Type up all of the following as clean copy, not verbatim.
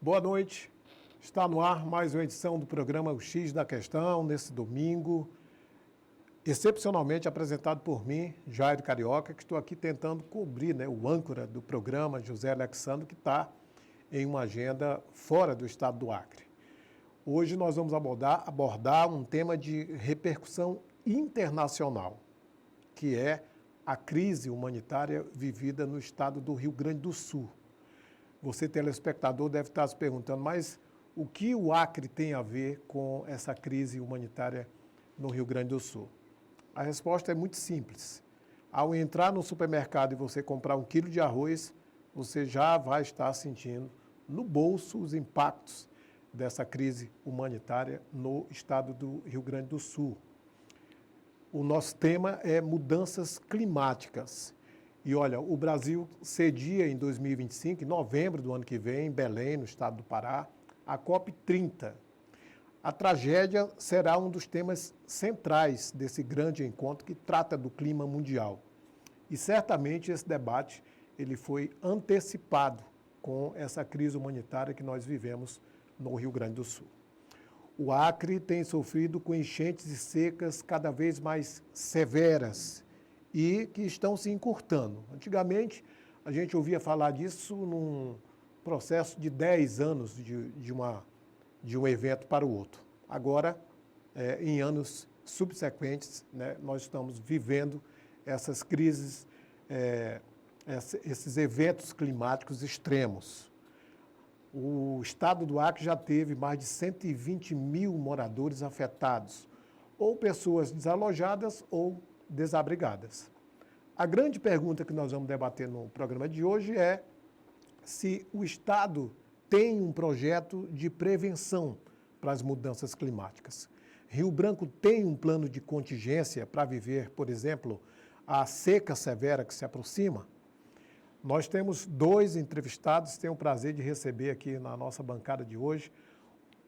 Boa noite. Está no ar mais uma edição do programa O X da Questão, nesse domingo, excepcionalmente apresentado por mim, Jairo Carioca, que estou aqui tentando cobrir, o âncora do programa, José Alexandre, que está em uma agenda fora do estado do Acre. Hoje nós vamos abordar um tema de repercussão internacional, que é a crise humanitária vivida no estado do Rio Grande do Sul. Você, telespectador, deve estar se perguntando, mas o que o Acre tem a ver com essa crise humanitária no Rio Grande do Sul? A resposta é muito simples. Ao entrar no supermercado e você comprar 1 quilo de arroz, você já vai estar sentindo no bolso os impactos dessa crise humanitária no estado do Rio Grande do Sul. O nosso tema é mudanças climáticas. E olha, o Brasil cedia em 2025, em novembro do ano que vem, em Belém, no estado do Pará, a COP30. A tragédia será um dos temas centrais desse grande encontro que trata do clima mundial. E certamente esse debate ele foi antecipado com essa crise humanitária que nós vivemos no Rio Grande do Sul. O Acre tem sofrido com enchentes e secas cada vez mais severas e que estão se encurtando. Antigamente, a gente ouvia falar disso num processo de 10 anos de um evento para o outro. Agora, em anos subsequentes, nós estamos vivendo essas crises, esses eventos climáticos extremos. O estado do Acre já teve mais de 120 mil moradores afetados, ou pessoas desalojadas ou desabrigadas. A grande pergunta que nós vamos debater no programa de hoje é se o Estado tem um projeto de prevenção para as mudanças climáticas. Rio Branco tem um plano de contingência para viver, por exemplo, a seca severa que se aproxima? Nós temos 2 entrevistados, tenho o prazer de receber aqui na nossa bancada de hoje,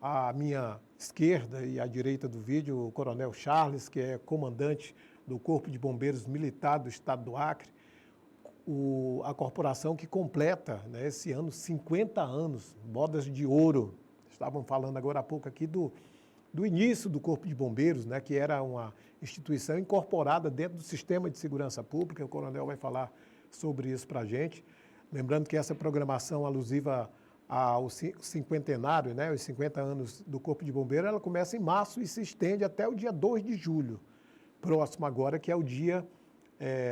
à minha esquerda e à direita do vídeo, o Coronel Charles, que é comandante do Corpo de Bombeiros Militar do Estado do Acre, a corporação que completa esse ano 50 anos, bodas de ouro. Estavam falando agora há pouco aqui do início do Corpo de Bombeiros, que era uma instituição incorporada dentro do sistema de segurança pública. O coronel vai falar sobre isso para a gente. Lembrando que essa programação alusiva ao cinquentenário, os 50 anos do Corpo de Bombeiros, ela começa em março e se estende até o dia 2 de julho, próximo agora, que é o Dia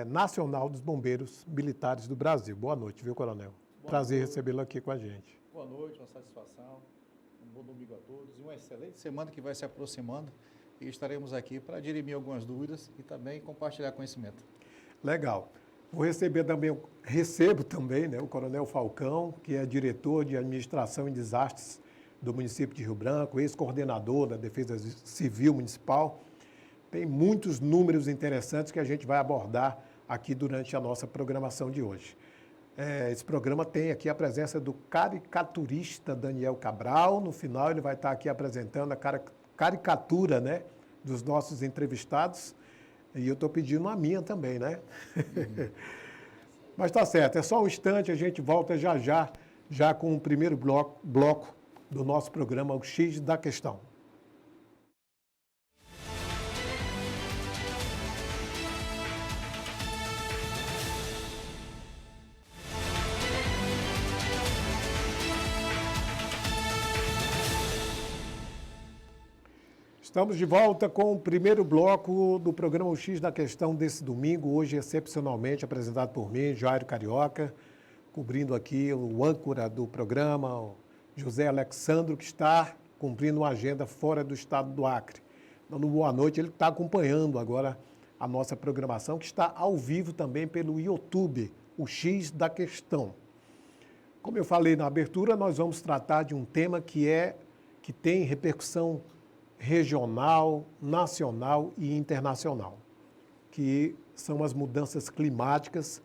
Nacional dos Bombeiros Militares do Brasil. Boa noite, viu, coronel? Prazer recebê-lo aqui com a gente. Boa noite, uma satisfação, um bom domingo a todos e uma excelente semana que vai se aproximando e estaremos aqui para dirimir algumas dúvidas e também compartilhar conhecimento. Legal. Recebo também o Coronel Falcão, que é diretor de Administração em Desastres do município de Rio Branco, ex-coordenador da Defesa Civil Municipal. Tem muitos números interessantes que a gente vai abordar aqui durante a nossa programação de hoje. Esse programa tem aqui a presença do caricaturista Daniel Cabral. No final ele vai estar aqui apresentando a caricatura dos nossos entrevistados. E eu estou pedindo a minha também, Mas está certo, é só um instante, a gente volta já com o primeiro bloco do nosso programa, o X da Questão. Estamos de volta com o primeiro bloco do programa O X da Questão desse domingo, hoje excepcionalmente apresentado por mim, Jairo Carioca, cobrindo aqui o âncora do programa, o José Alexandre, que está cumprindo uma agenda fora do estado do Acre. Dando boa noite, ele está acompanhando agora a nossa programação, que está ao vivo também pelo YouTube, O X da Questão. Como eu falei na abertura, nós vamos tratar de um tema que tem repercussão regional, nacional e internacional, que são as mudanças climáticas,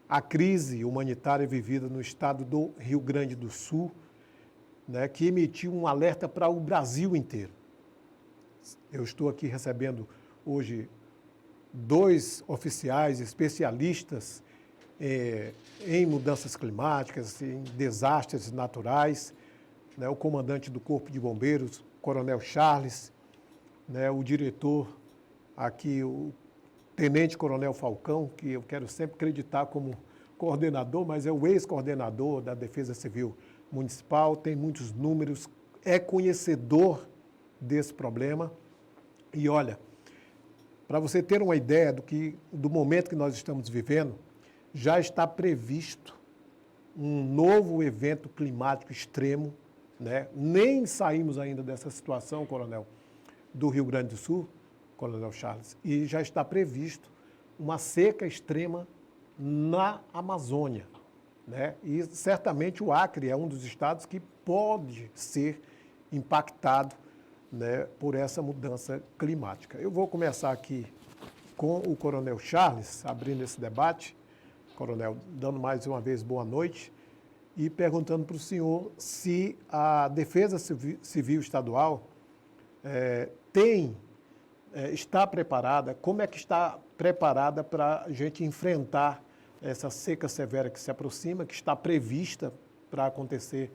a crise humanitária vivida no estado do Rio Grande do Sul, que emitiu um alerta para o Brasil inteiro. Eu estou aqui recebendo hoje 2 oficiais especialistas em mudanças climáticas, em desastres naturais, né, o comandante do Corpo de Bombeiros, Coronel Charles, né, o diretor aqui, o Tenente Coronel Falcão, que eu quero sempre acreditar como coordenador, mas é o ex-coordenador da Defesa Civil Municipal, tem muitos números, é conhecedor desse problema. E olha, para você ter uma ideia do momento que nós estamos vivendo, já está previsto um novo evento climático extremo, né? Nem saímos ainda dessa situação, coronel, do Rio Grande do Sul, Coronel Charles, e já está previsto uma seca extrema na Amazônia, né? E certamente o Acre é um dos estados que pode ser impactado, né, por essa mudança climática. Eu vou começar aqui com o Coronel Charles, abrindo esse debate. Coronel, dando mais uma vez boa noite e perguntando para o senhor se a Defesa Civil Estadual está preparada, como é que está preparada para a gente enfrentar essa seca severa que se aproxima, que está prevista para acontecer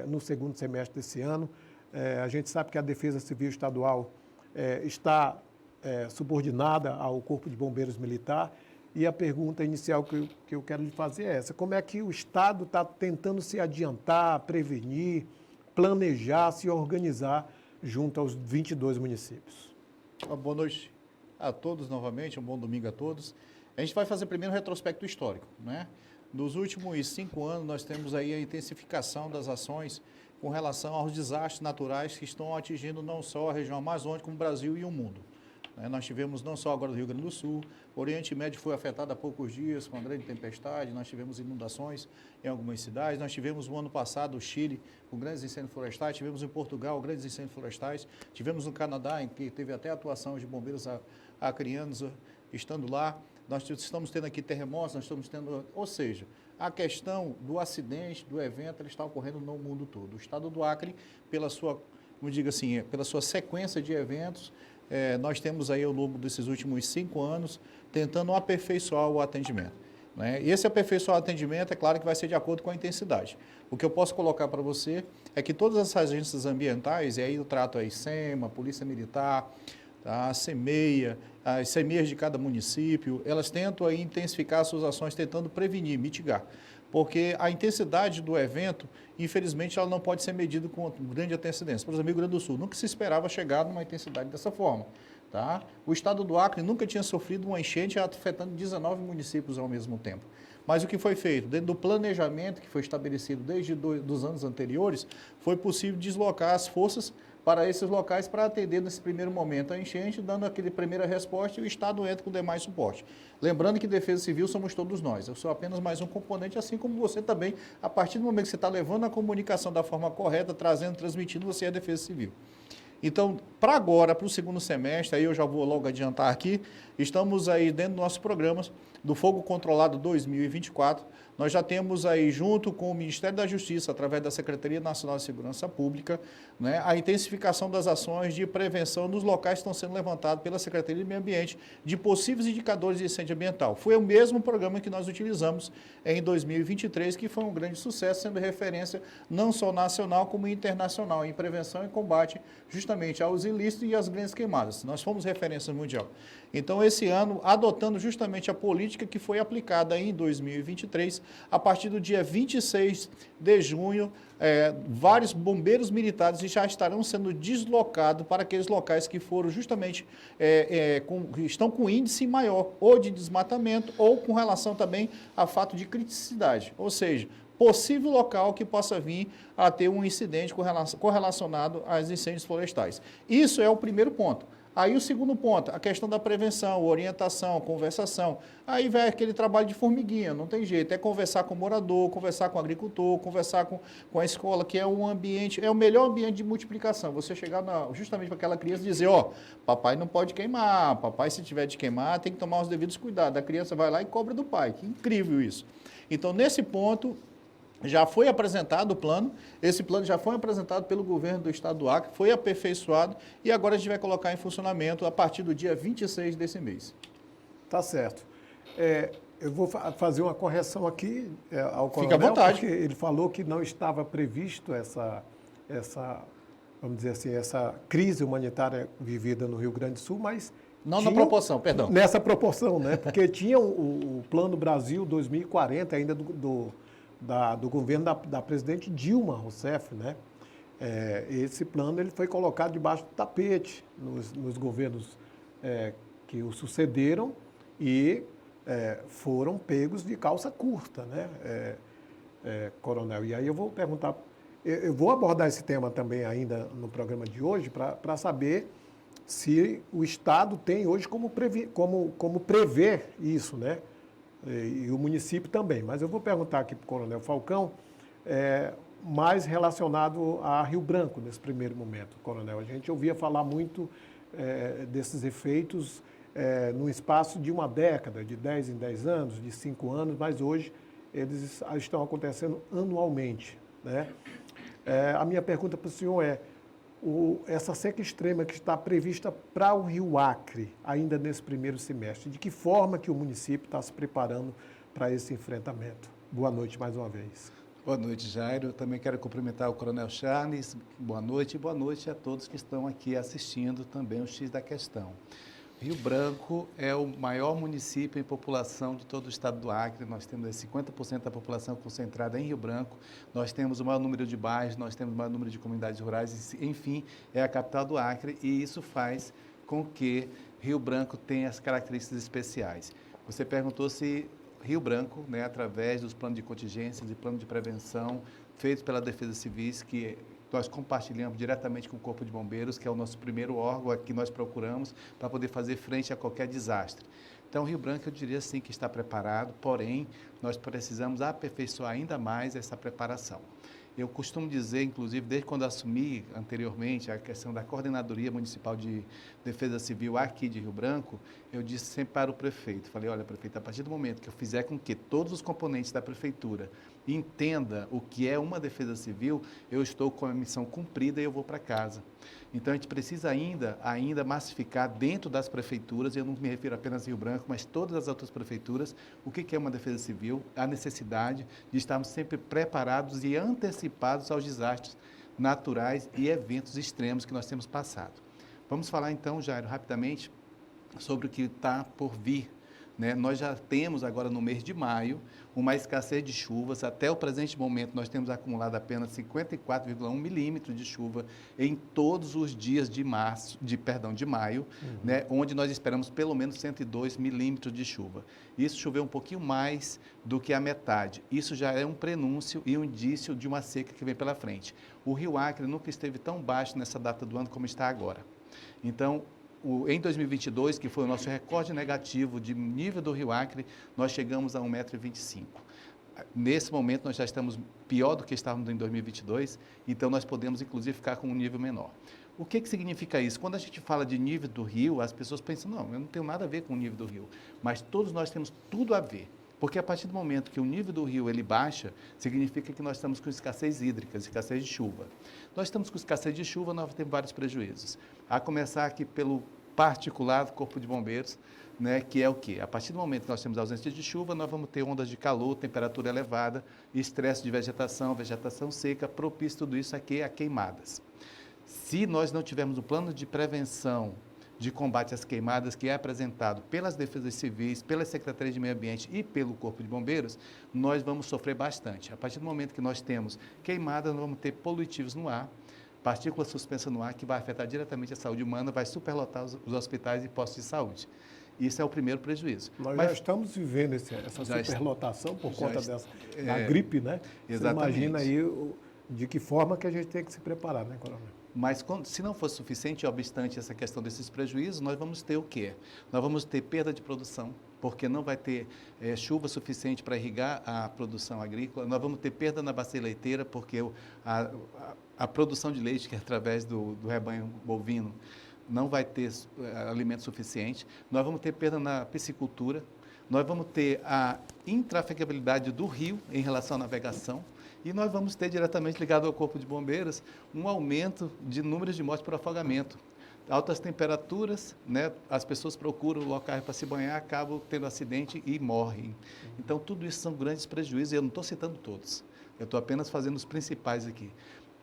no segundo semestre desse ano. A gente sabe que a Defesa Civil Estadual está subordinada ao Corpo de Bombeiros Militar, e a pergunta inicial que eu quero lhe fazer é essa: como é que o Estado está tentando se adiantar, prevenir, planejar, se organizar junto aos 22 municípios? Boa noite a todos novamente, um bom domingo a todos. A gente vai fazer primeiro um retrospecto histórico, né? Nos últimos 5 anos, nós temos aí a intensificação das ações com relação aos desastres naturais que estão atingindo não só a região amazônica, como o Brasil e o mundo. Nós tivemos não só agora no Rio Grande do Sul, o Oriente Médio foi afetado há poucos dias com a grande tempestade, nós tivemos inundações em algumas cidades, nós tivemos no ano passado o Chile com grandes incêndios florestais, tivemos em Portugal grandes incêndios florestais, tivemos no Canadá, em que teve até atuação de bombeiros acreanos estando lá, nós estamos tendo aqui terremotos, nós estamos tendo, ou seja, a questão do acidente, do evento, ele está ocorrendo no mundo todo. O estado do Acre, pela sua, como digo assim, pela sua sequência de eventos, nós temos aí ao longo desses últimos 5 anos tentando aperfeiçoar o atendimento, né? E esse aperfeiçoar o atendimento, é claro que vai ser de acordo com a intensidade. O que eu posso colocar para você é que todas as agências ambientais, e aí eu trato aí SEMA, Polícia Militar, a CEMEIA, as CEMEIAs de cada município, elas tentam aí intensificar as suas ações, tentando prevenir, mitigar. Porque a intensidade do evento, infelizmente, ela não pode ser medida com grande antecedência. Por exemplo, no Rio Grande do Sul, nunca se esperava chegar numa intensidade dessa forma. Tá? O estado do Acre nunca tinha sofrido uma enchente afetando 19 municípios ao mesmo tempo. Mas o que foi feito? Dentro do planejamento que foi estabelecido desde os anos anteriores, foi possível deslocar as forças para esses locais para atender nesse primeiro momento a enchente, dando aquele primeira resposta, e o Estado entra com demais suporte. Lembrando que Defesa Civil somos todos nós, eu sou apenas mais um componente, assim como você também, a partir do momento que você está levando a comunicação da forma correta, trazendo, transmitindo, você é Defesa Civil. Então, para agora, para o segundo semestre, aí eu já vou logo adiantar aqui, estamos aí dentro dos nossos programas do Fogo Controlado 2024, nós já temos aí, junto com o Ministério da Justiça, através da Secretaria Nacional de Segurança Pública, né, a intensificação das ações de prevenção nos locais que estão sendo levantados pela Secretaria de Meio Ambiente de possíveis indicadores de incêndio ambiental. Foi o mesmo programa que nós utilizamos em 2023, que foi um grande sucesso, sendo referência não só nacional como internacional em prevenção e combate justamente aos ilícitos e às grandes queimadas. Nós fomos referência mundial. Então, esse ano, adotando justamente a política que foi aplicada em 2023, a partir do dia 26 de junho, vários bombeiros militares já estarão sendo deslocados para aqueles locais que foram justamente, estão com índice maior, ou de desmatamento, ou com relação também a fato de criticidade, ou seja, possível local que possa vir a ter um incidente correlacionado aos incêndios florestais. Isso é o primeiro ponto. Aí o segundo ponto, a questão da prevenção, orientação, conversação. Aí vai aquele trabalho de formiguinha, não tem jeito. É conversar com o morador, conversar com o agricultor, conversar com a escola, que é um ambiente, é o melhor ambiente de multiplicação. Você chegar justamente para aquela criança e dizer, ó, papai não pode queimar, papai se tiver de queimar tem que tomar os devidos cuidados. A criança vai lá e cobra do pai. Que incrível isso. Então, nesse ponto, já foi apresentado o plano, esse plano já foi apresentado pelo governo do estado do Acre, foi aperfeiçoado e agora a gente vai colocar em funcionamento a partir do dia 26 desse mês. Tá certo. Eu vou fazer uma correção aqui ao coronel. Fique à vontade. Porque ele falou que não estava previsto essa vamos dizer assim, essa crise humanitária vivida no Rio Grande do Sul, mas Não na proporção, perdão. nessa proporção, né? Porque tinha o Plano Brasil 2040 ainda do governo da presidente Dilma Rousseff, né? Esse plano ele foi colocado debaixo do tapete nos governos que o sucederam e foram pegos de calça curta, né, coronel? E aí eu vou perguntar, eu vou abordar esse tema também ainda no programa de hoje para saber se o Estado tem hoje como prever isso, né? E o município também. Mas eu vou perguntar aqui para o Coronel Falcão, mais relacionado a Rio Branco, nesse primeiro momento, Coronel. A gente ouvia falar muito desses efeitos no espaço de uma década, de 10 em 10 anos, de 5 anos, mas hoje eles estão acontecendo anualmente, né? A minha pergunta para o senhor essa seca extrema que está prevista para o Rio Acre, ainda nesse primeiro semestre, de que forma que o município está se preparando para esse enfrentamento? Boa noite mais uma vez. Boa noite, Jairo. Eu também quero cumprimentar o Coronel Charles. Boa noite e boa noite a todos que estão aqui assistindo também o X da Questão. Rio Branco é o maior município em população de todo o estado do Acre. Nós temos 50% da população concentrada em Rio Branco. Nós temos o maior número de bairros, nós temos o maior número de comunidades rurais. Enfim, é a capital do Acre e isso faz com que Rio Branco tenha as características especiais. Você perguntou se Rio Branco, né, através dos planos de contingências e plano de prevenção feitos pela Defesa Civil, que nós compartilhamos diretamente com o Corpo de Bombeiros, que é o nosso primeiro órgão que nós procuramos para poder fazer frente a qualquer desastre. Então, Rio Branco, eu diria sim que está preparado, porém, nós precisamos aperfeiçoar ainda mais essa preparação. Eu costumo dizer, inclusive, desde quando assumi anteriormente a questão da Coordenadoria Municipal de Defesa Civil aqui de Rio Branco, eu disse sempre para o prefeito, falei, olha, prefeito, a partir do momento que eu fizer com que todos os componentes da prefeitura entenda o que é uma defesa civil, eu estou com a missão cumprida e eu vou para casa. Então, a gente precisa ainda massificar dentro das prefeituras, eu não me refiro apenas a Rio Branco, mas todas as outras prefeituras, o que é uma defesa civil, a necessidade de estarmos sempre preparados e antecipados aos desastres naturais e eventos extremos que nós temos passado. Vamos falar então, Jairo, rapidamente, sobre o que está por vir. Né? Nós já temos agora no mês de maio uma escassez de chuvas. Até o presente momento nós temos acumulado apenas 54,1 milímetros de chuva em todos os dias de maio, né? Onde nós esperamos pelo menos 102 milímetros de chuva. Isso choveu um pouquinho mais do que a metade. Isso já é um prenúncio e um indício de uma seca que vem pela frente. O Rio Acre nunca esteve tão baixo nessa data do ano como está agora. Então, em 2022, que foi o nosso recorde negativo de nível do Rio Acre, nós chegamos a 1,25 m. Nesse momento, nós já estamos pior do que estávamos em 2022, então nós podemos, inclusive, ficar com um nível menor. O que significa isso? Quando a gente fala de nível do rio, as pessoas pensam, não, eu não tenho nada a ver com o nível do rio, mas todos nós temos tudo a ver. Porque a partir do momento que o nível do rio ele baixa, significa que nós estamos com escassez hídrica, escassez de chuva. Nós estamos com escassez de chuva, nós temos vários prejuízos. A começar aqui pelo particular do Corpo de Bombeiros, né, que é o quê? A partir do momento que nós temos ausência de chuva, nós vamos ter ondas de calor, temperatura elevada, estresse de vegetação, vegetação seca, propício tudo isso aqui a queimadas. Se nós não tivermos um plano de prevenção de combate às queimadas que é apresentado pelas defesas civis, pelas secretarias de meio ambiente e pelo Corpo de Bombeiros, nós vamos sofrer bastante. A partir do momento que nós temos queimadas, nós vamos ter polutivos no ar, partículas suspensas no ar, que vai afetar diretamente a saúde humana, vai superlotar os hospitais e postos de saúde. Isso é o primeiro prejuízo. Nós já estamos vivendo essa superlotação por conta da gripe, né? Exatamente. Você imagina aí de que forma que a gente tem que se preparar, né, Coronel? Mas se não for suficiente, obstante essa questão desses prejuízos, nós vamos ter o quê? Nós vamos ter perda de produção, porque não vai ter chuva suficiente para irrigar a produção agrícola. Nós vamos ter perda na bacia leiteira, porque a produção de leite, que é através do rebanho bovino, não vai ter alimento suficiente. Nós vamos ter perda na piscicultura. Nós vamos ter a intrafegabilidade do rio em relação à navegação. E nós vamos ter, diretamente ligado ao Corpo de Bombeiros, um aumento de números de mortes por afogamento. Altas temperaturas, né, as pessoas procuram locais para se banhar, acabam tendo acidente e morrem. Então, tudo isso são grandes prejuízos, e eu não estou citando todos. Eu estou apenas fazendo os principais aqui.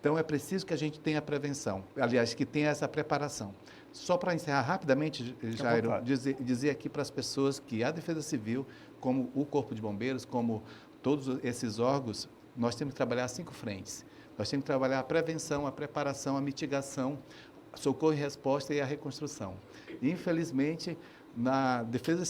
Então, é preciso que a gente tenha prevenção, aliás, que tenha essa preparação. Só para encerrar rapidamente, Jairo, dizer aqui para as pessoas que a Defesa Civil, como o Corpo de Bombeiros, como todos esses órgãos, nós temos que trabalhar 5 frentes. Nós temos que trabalhar a prevenção, a preparação, a mitigação, socorro e resposta e a reconstrução. Infelizmente,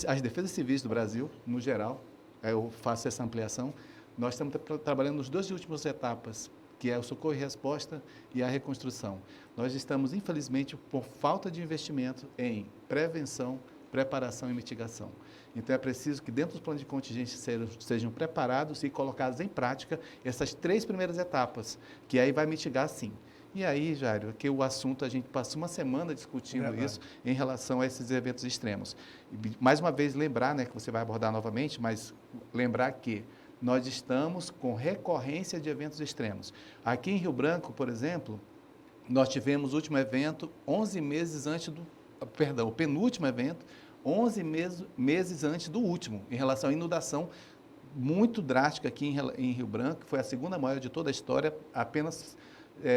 as defesas civis do Brasil, no geral, eu faço essa ampliação, nós estamos trabalhando nas 2 últimas etapas, que é o socorro e resposta e a reconstrução. Nós estamos, infelizmente, por falta de investimento em prevenção, preparação e mitigação. Então, é preciso que dentro dos planos de contingência sejam preparados e colocadas em prática essas 3 primeiras etapas, que aí vai mitigar sim. E aí, Jairo, que o assunto, a gente passou uma semana discutindo isso em relação a esses eventos extremos. E, mais uma vez, lembrar, né, que você vai abordar novamente, mas lembrar que nós estamos com recorrência de eventos extremos. Aqui em Rio Branco, por exemplo, nós tivemos o último evento 11 meses antes o penúltimo evento, 11 meses antes do último, em relação à inundação muito drástica aqui em Rio Branco, que foi a segunda maior de toda a história, apenas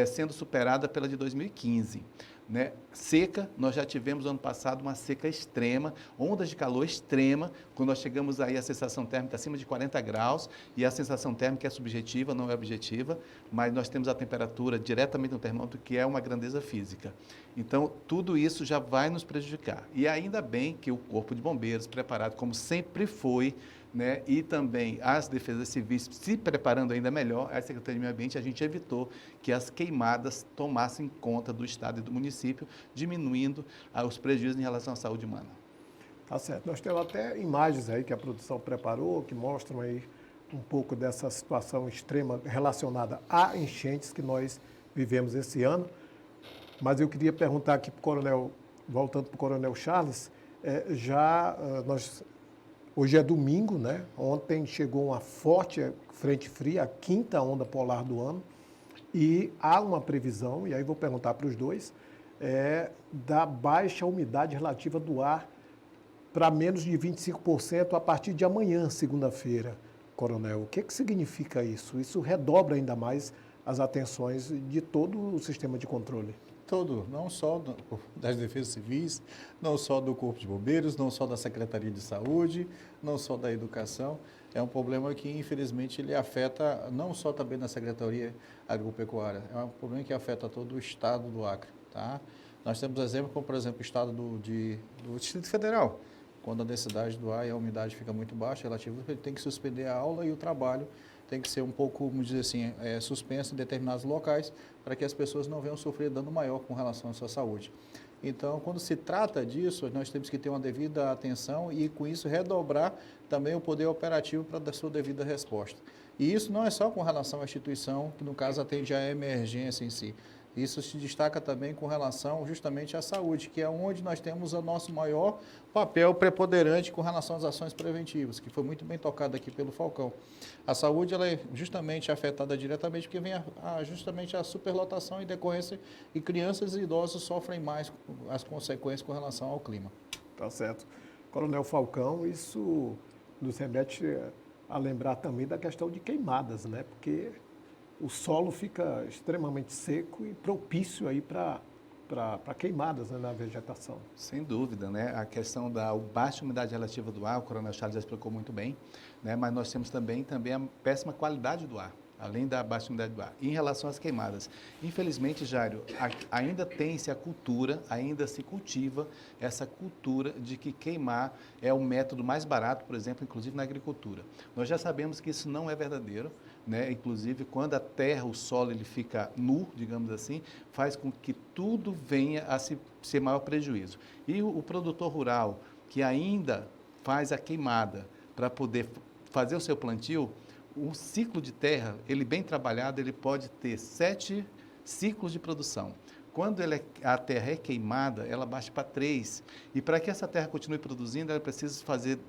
sendo superada pela de 2015. Né? Seca, nós já tivemos ano passado uma seca extrema, ondas de calor extrema, quando nós chegamos aí a sensação térmica acima de 40 graus, e a sensação térmica é subjetiva, não é objetiva, mas nós temos a temperatura diretamente no termômetro, que é uma grandeza física. Então, tudo isso já vai nos prejudicar. E ainda bem que o Corpo de Bombeiros, preparado como sempre foi, né, e também as defesas civis se preparando ainda melhor, a Secretaria de Meio Ambiente, a gente evitou que as queimadas tomassem conta do Estado e do município, diminuindo os prejuízos em relação à saúde humana. Tá certo. Nós temos até imagens aí que a produção preparou, que mostram aí um pouco dessa situação extrema relacionada a enchentes que nós vivemos esse ano. Mas eu queria perguntar aqui para o Coronel, voltando para o Coronel Charles, hoje é domingo, né? Ontem chegou uma forte frente fria, a 5ª onda polar do ano, e há uma previsão, e aí vou perguntar para os dois, da baixa umidade relativa do ar para menos de 25% a partir de amanhã, segunda-feira. Coronel, o que significa isso? Isso redobra ainda mais as atenções de todo o sistema de controle. Todo, não só das defesas civis, não só do Corpo de Bombeiros, não só da Secretaria de Saúde, não só da Educação. É um problema que, infelizmente, ele afeta não só também na Secretaria Agropecuária, é um problema que afeta todo o Estado do Acre. Tá? Nós temos exemplos como, por exemplo, o Estado do Distrito Federal. Quando a densidade do ar e a umidade fica muito baixa, ele tem que suspender a aula e o trabalho tem que ser um pouco, vamos dizer assim, suspenso em determinados locais para que as pessoas não venham sofrer dano maior com relação à sua saúde. Então, quando se trata disso, nós temos que ter uma devida atenção e, com isso, redobrar também o poder operativo para dar sua devida resposta. E isso não é só com relação à instituição, que no caso atende à emergência em si. Isso se destaca também com relação justamente à saúde, que é onde nós temos o nosso maior papel preponderante com relação às ações preventivas, que foi muito bem tocado aqui pelo Falcão. A saúde ela é justamente afetada diretamente porque vem justamente a superlotação em decorrência e crianças e idosos sofrem mais as consequências com relação ao clima. Tá certo. Coronel Falcão, isso nos remete a lembrar também da questão de queimadas, né? Porque o solo fica extremamente seco e propício aí para queimadas, né, na vegetação. Sem dúvida, né? A questão da baixa umidade relativa do ar, o Coronel Charles já explicou muito bem, né? Mas nós temos também a péssima qualidade do ar, além da baixa umidade do ar. E em relação às queimadas, infelizmente, Jairo, ainda tem-se a cultura, ainda se cultiva essa cultura de que queimar é o método mais barato, por exemplo, inclusive na agricultura. Nós já sabemos que isso não é verdadeiro, né? Inclusive, quando a terra, o solo, ele fica nu, digamos assim, faz com que tudo venha a ser maior prejuízo. E o produtor rural, que ainda faz a queimada para poder fazer o seu plantio, um ciclo de terra, ele bem trabalhado, ele pode ter 7 ciclos de produção. Quando a terra é queimada, ela baixa para 3. E para que essa terra continue produzindo, ela precisa fazer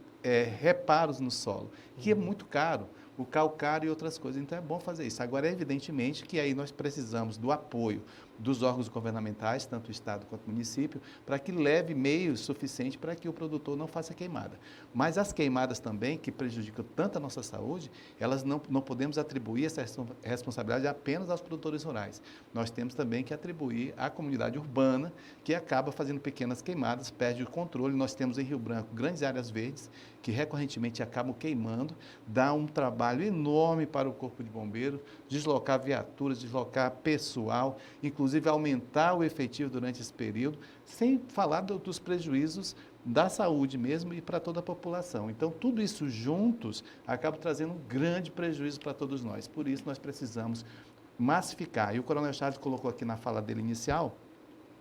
reparos no solo, que é muito caro, o calcário e outras coisas. Então, é bom fazer isso. Agora, evidentemente que aí nós precisamos do apoio dos órgãos governamentais, tanto o Estado quanto o município, para que leve meios suficientes para que o produtor não faça queimada. Mas as queimadas também, que prejudicam tanto a nossa saúde, elas não podemos atribuir essa responsabilidade apenas aos produtores rurais. Nós temos também que atribuir à comunidade urbana, que acaba fazendo pequenas queimadas, perde o controle. Nós temos em Rio Branco grandes áreas verdes, que recorrentemente acabam queimando, dá um trabalho enorme para o Corpo de Bombeiros, deslocar viaturas, deslocar pessoal, inclusive aumentar o efetivo durante esse período, sem falar dos prejuízos da saúde mesmo e para toda a população. Então, tudo isso juntos acaba trazendo um grande prejuízo para todos nós. Por isso, nós precisamos massificar. E o Coronel Charles colocou aqui na fala dele inicial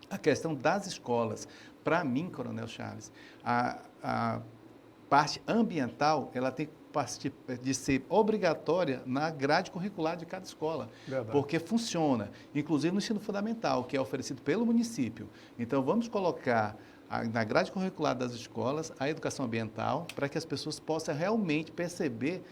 a questão das escolas. Para mim, Coronel Charles, a parte ambiental, ela tem de ser obrigatória na grade curricular de cada escola, Verdade. porque funciona, inclusive no ensino fundamental, que é oferecido pelo município. Então, vamos colocar na grade curricular das escolas a educação ambiental, para que as pessoas possam realmente perceber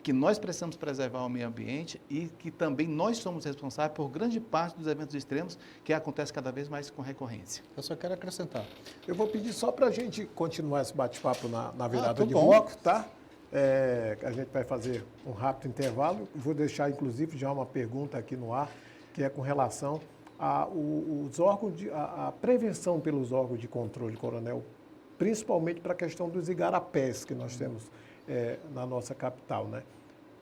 que nós precisamos preservar o meio ambiente e que também nós somos responsáveis por grande parte dos eventos extremos que acontecem cada vez mais com recorrência. Eu só quero acrescentar. Eu vou pedir só para a gente continuar esse bate-papo na virada de bom. bloco, tá? A gente vai fazer um rápido intervalo. Vou deixar, inclusive, já uma pergunta aqui no ar, que é com relação os órgãos a prevenção pelos órgãos de controle, Coronel, principalmente para a questão dos igarapés que nós temos na nossa capital, né?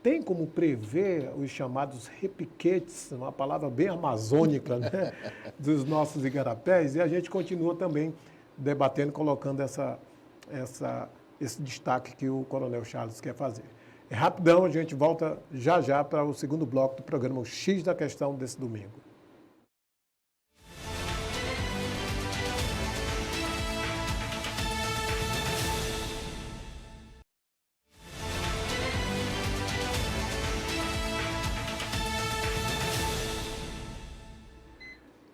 Tem como prever os chamados repiquetes, uma palavra bem amazônica, né? Dos nossos igarapés, e a gente continua também debatendo, colocando esse destaque que o Coronel Charles quer fazer. É rapidão, a gente volta já para o segundo bloco do programa O X da Questão desse domingo.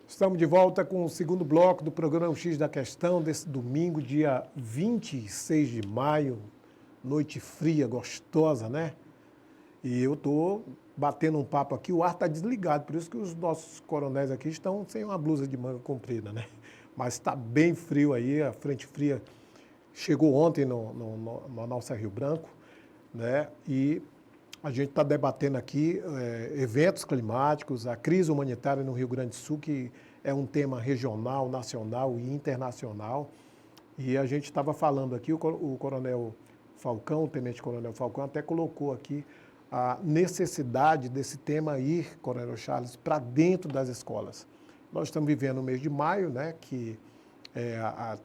Estamos de volta com o segundo bloco do programa X da Questão, desse domingo, dia 26 de maio, noite fria, gostosa, né? E eu estou batendo um papo aqui, o ar está desligado, por isso que os nossos coronéis aqui estão sem uma blusa de manga comprida, né? Mas está bem frio aí, a frente fria chegou ontem na nossa Rio Branco, né? E a gente está debatendo aqui eventos climáticos, a crise humanitária no Rio Grande do Sul, que é um tema regional, nacional e internacional. E a gente estava falando aqui, o Coronel Falcão, o Tenente Coronel Falcão, até colocou aqui a necessidade desse tema ir, Coronel Charles, para dentro das escolas. Nós estamos vivendo o mês de maio, né, que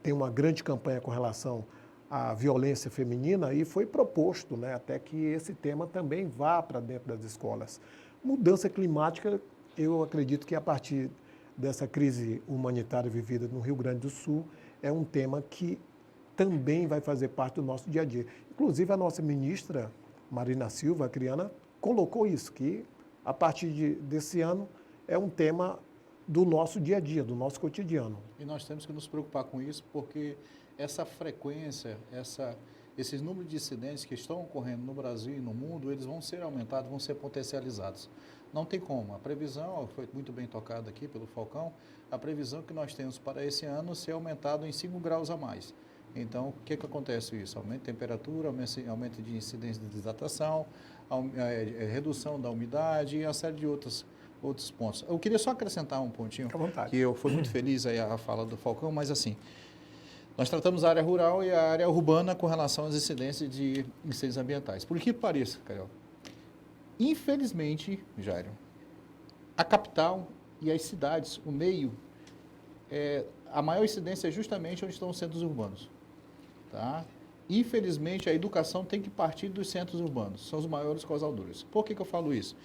tem uma grande campanha com relação à violência feminina, e foi proposto, né, até que esse tema também vá para dentro das escolas. Mudança climática, eu acredito que a partir dessa crise humanitária vivida no Rio Grande do Sul, é um tema que também vai fazer parte do nosso dia a dia. Inclusive, a nossa ministra, Marina Silva, a Criana, colocou isso, que a partir desse ano é um tema do nosso dia a dia, do nosso cotidiano. E nós temos que nos preocupar com isso, porque essa frequência, esses números de incidentes que estão ocorrendo no Brasil e no mundo, eles vão ser aumentados, vão ser potencializados. Não tem como. A previsão, foi muito bem tocada aqui pelo Falcão, a previsão que nós temos para esse ano ser aumentado em 5 graus a mais. Então, o que acontece isso? Aumento de temperatura, aumento de incidência de desidratação, redução da umidade e uma série de outros pontos. Eu queria só acrescentar um pontinho, que eu fui muito feliz aí a fala do Falcão, mas assim, nós tratamos a área rural e a área urbana com relação às incidências de incêndios ambientais. Por que pareça, Carioca? Infelizmente, Jairo, a capital e as cidades, o meio, a maior incidência é justamente onde estão os centros urbanos. Tá? Infelizmente, a educação tem que partir dos centros urbanos, são os maiores causadores. Por que eu falo isso?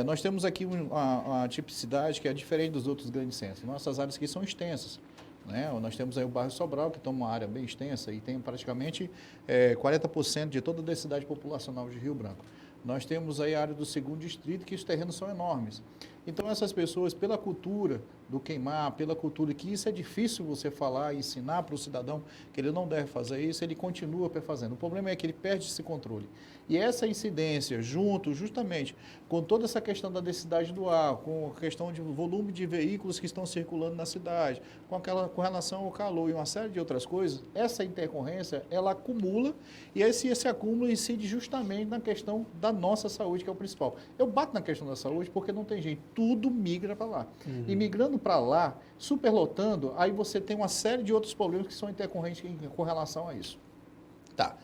Nós temos aqui uma tipicidade que é diferente dos outros grandes centros. Nossas áreas aqui são extensas. Né? Nós temos aí o bairro Sobral, que tem uma área bem extensa e tem praticamente 40% de toda a densidade populacional de Rio Branco. Nós temos aí a área do 2º distrito, que os terrenos são enormes. Então, essas pessoas, pela cultura do queimar, pela cultura que isso é difícil você falar e ensinar para o cidadão que ele não deve fazer isso, ele continua fazendo. O problema é que ele perde esse controle. E essa incidência, junto justamente com toda essa questão da densidade do ar, com a questão de volume de veículos que estão circulando na cidade, com relação ao calor e uma série de outras coisas, essa intercorrência, ela acumula e esse acúmulo incide justamente na questão da nossa saúde, que é o principal. Eu bato na questão da saúde porque não tem jeito, tudo migra para lá. E migrando para lá, superlotando, aí você tem uma série de outros problemas que são intercorrentes com relação a isso. Tá.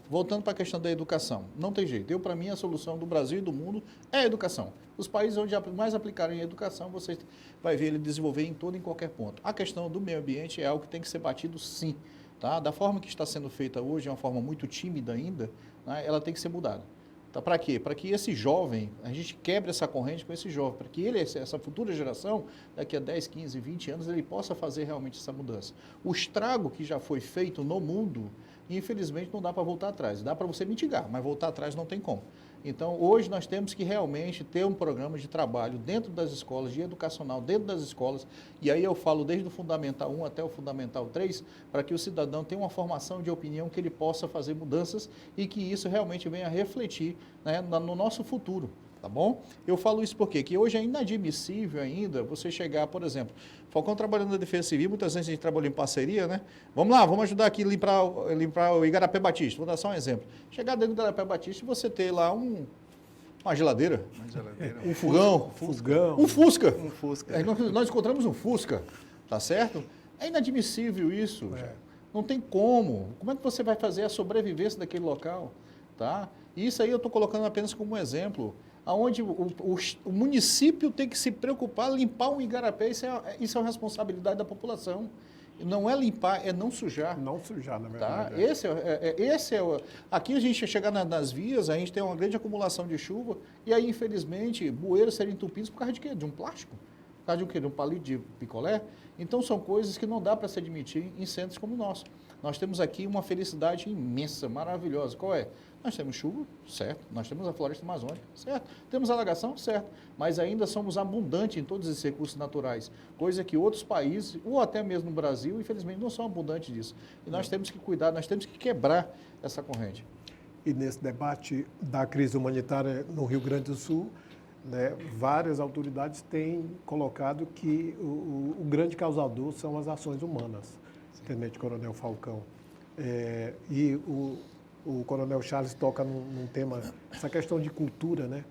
Voltando para a questão da educação, não tem jeito. Para mim, a solução do Brasil e do mundo é a educação. Os países onde mais aplicarem a educação, você vai ver ele desenvolver em todo e em qualquer ponto. A questão do meio ambiente é algo que tem que ser batido sim. Tá? Da forma que está sendo feita hoje, é uma forma muito tímida ainda, né? Ela tem que ser mudada. Tá? Para quê? Para que esse jovem, a gente quebre essa corrente com esse jovem, para que ele, essa futura geração, daqui a 10, 15, 20 anos, ele possa fazer realmente essa mudança. O estrago que já foi feito no mundo, infelizmente não dá para voltar atrás. Dá para você mitigar, mas voltar atrás não tem como. Então, hoje nós temos que realmente ter um programa de trabalho dentro das escolas, de educacional dentro das escolas, e aí eu falo desde o Fundamental 1 até o Fundamental 3, para que o cidadão tenha uma formação de opinião que ele possa fazer mudanças e que isso realmente venha a refletir, né, no nosso futuro. Tá bom? Eu falo isso porque que hoje é inadmissível ainda você chegar, por exemplo, Falcão trabalhando na Defesa Civil, muitas vezes a gente trabalha em parceria, né? Vamos lá, vamos ajudar aqui a limpar o Igarapé Batista. Vou dar só um exemplo. Chegar dentro do Igarapé Batista e você ter lá uma geladeira, um fogão, um Fusca. Um Fusca. Aí nós encontramos um Fusca, tá certo? É inadmissível isso. Não tem como. Como é que você vai fazer a sobrevivência daquele local? Tá? E isso aí eu estou colocando apenas como um exemplo, onde o município tem que se preocupar, limpar um igarapé, isso é uma responsabilidade da população. Não é limpar, é não sujar. Não sujar, na Tá? verdade. Aqui a gente chegar nas vias, a gente tem uma grande acumulação de chuva, e aí, infelizmente, bueiros serem entupidos por causa de quê? De um plástico? Por causa de um quê? De um palito de picolé? Então, são coisas que não dá para se admitir em centros como o nosso. Nós temos aqui uma felicidade imensa, maravilhosa. Qual é? Nós temos chuva, certo. Nós temos a floresta amazônica, certo. Temos alagação, certo. Mas ainda somos abundantes em todos esses recursos naturais, coisa que outros países, ou até mesmo no Brasil, infelizmente, não são abundantes disso. E nós temos que cuidar, nós temos que quebrar essa corrente. E nesse debate da crise humanitária no Rio Grande do Sul, né, várias autoridades têm colocado que o grande causador são as ações humanas. Tenente Coronel Falcão. E o Coronel Charles toca num tema, essa questão de cultura, né?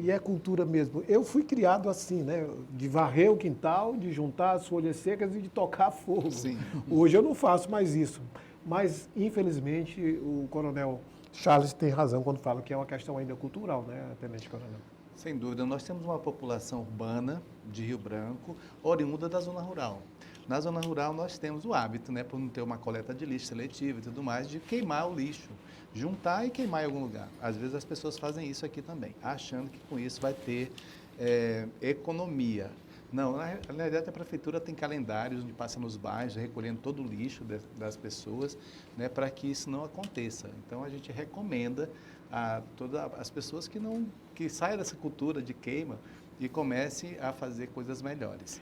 E é cultura mesmo. Eu fui criado assim, né? De varrer o quintal, de juntar as folhas secas e de tocar fogo. Sim. Hoje eu não faço mais isso. Mas, infelizmente, o Coronel Charles tem razão quando fala que é uma questão ainda cultural, né, Tenente Coronel? Sem dúvida, nós temos uma população urbana de Rio Branco, oriunda da zona rural. Na zona rural, nós temos o hábito, né, por não ter uma coleta de lixo seletiva e tudo mais, de queimar o lixo, juntar e queimar em algum lugar. Às vezes as pessoas fazem isso aqui também, achando que com isso vai ter economia. Não, na realidade a prefeitura tem calendários onde passa nos bairros, recolhendo todo o lixo das pessoas, né, para que isso não aconteça. Então a gente recomenda a todas as pessoas que saiam dessa cultura de queima e comecem a fazer coisas melhores.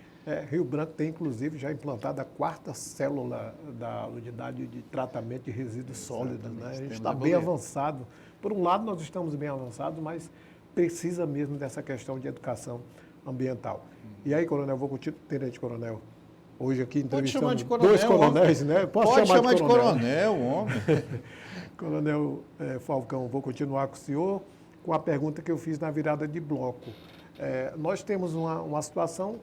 Rio Branco tem, inclusive, já implantado a 4ª célula da unidade de tratamento de resíduos sólidos. Né? A gente está bem avançado. Por um lado, nós estamos bem avançados, mas precisa mesmo dessa questão de educação ambiental. E aí, Coronel, vou continuar, Tenente Coronel. Hoje aqui entrevistando dois coronéis, né? Pode chamar de coronel, homem. Coronel Falcão, vou continuar com o senhor com a pergunta que eu fiz na virada de bloco. Nós temos uma situação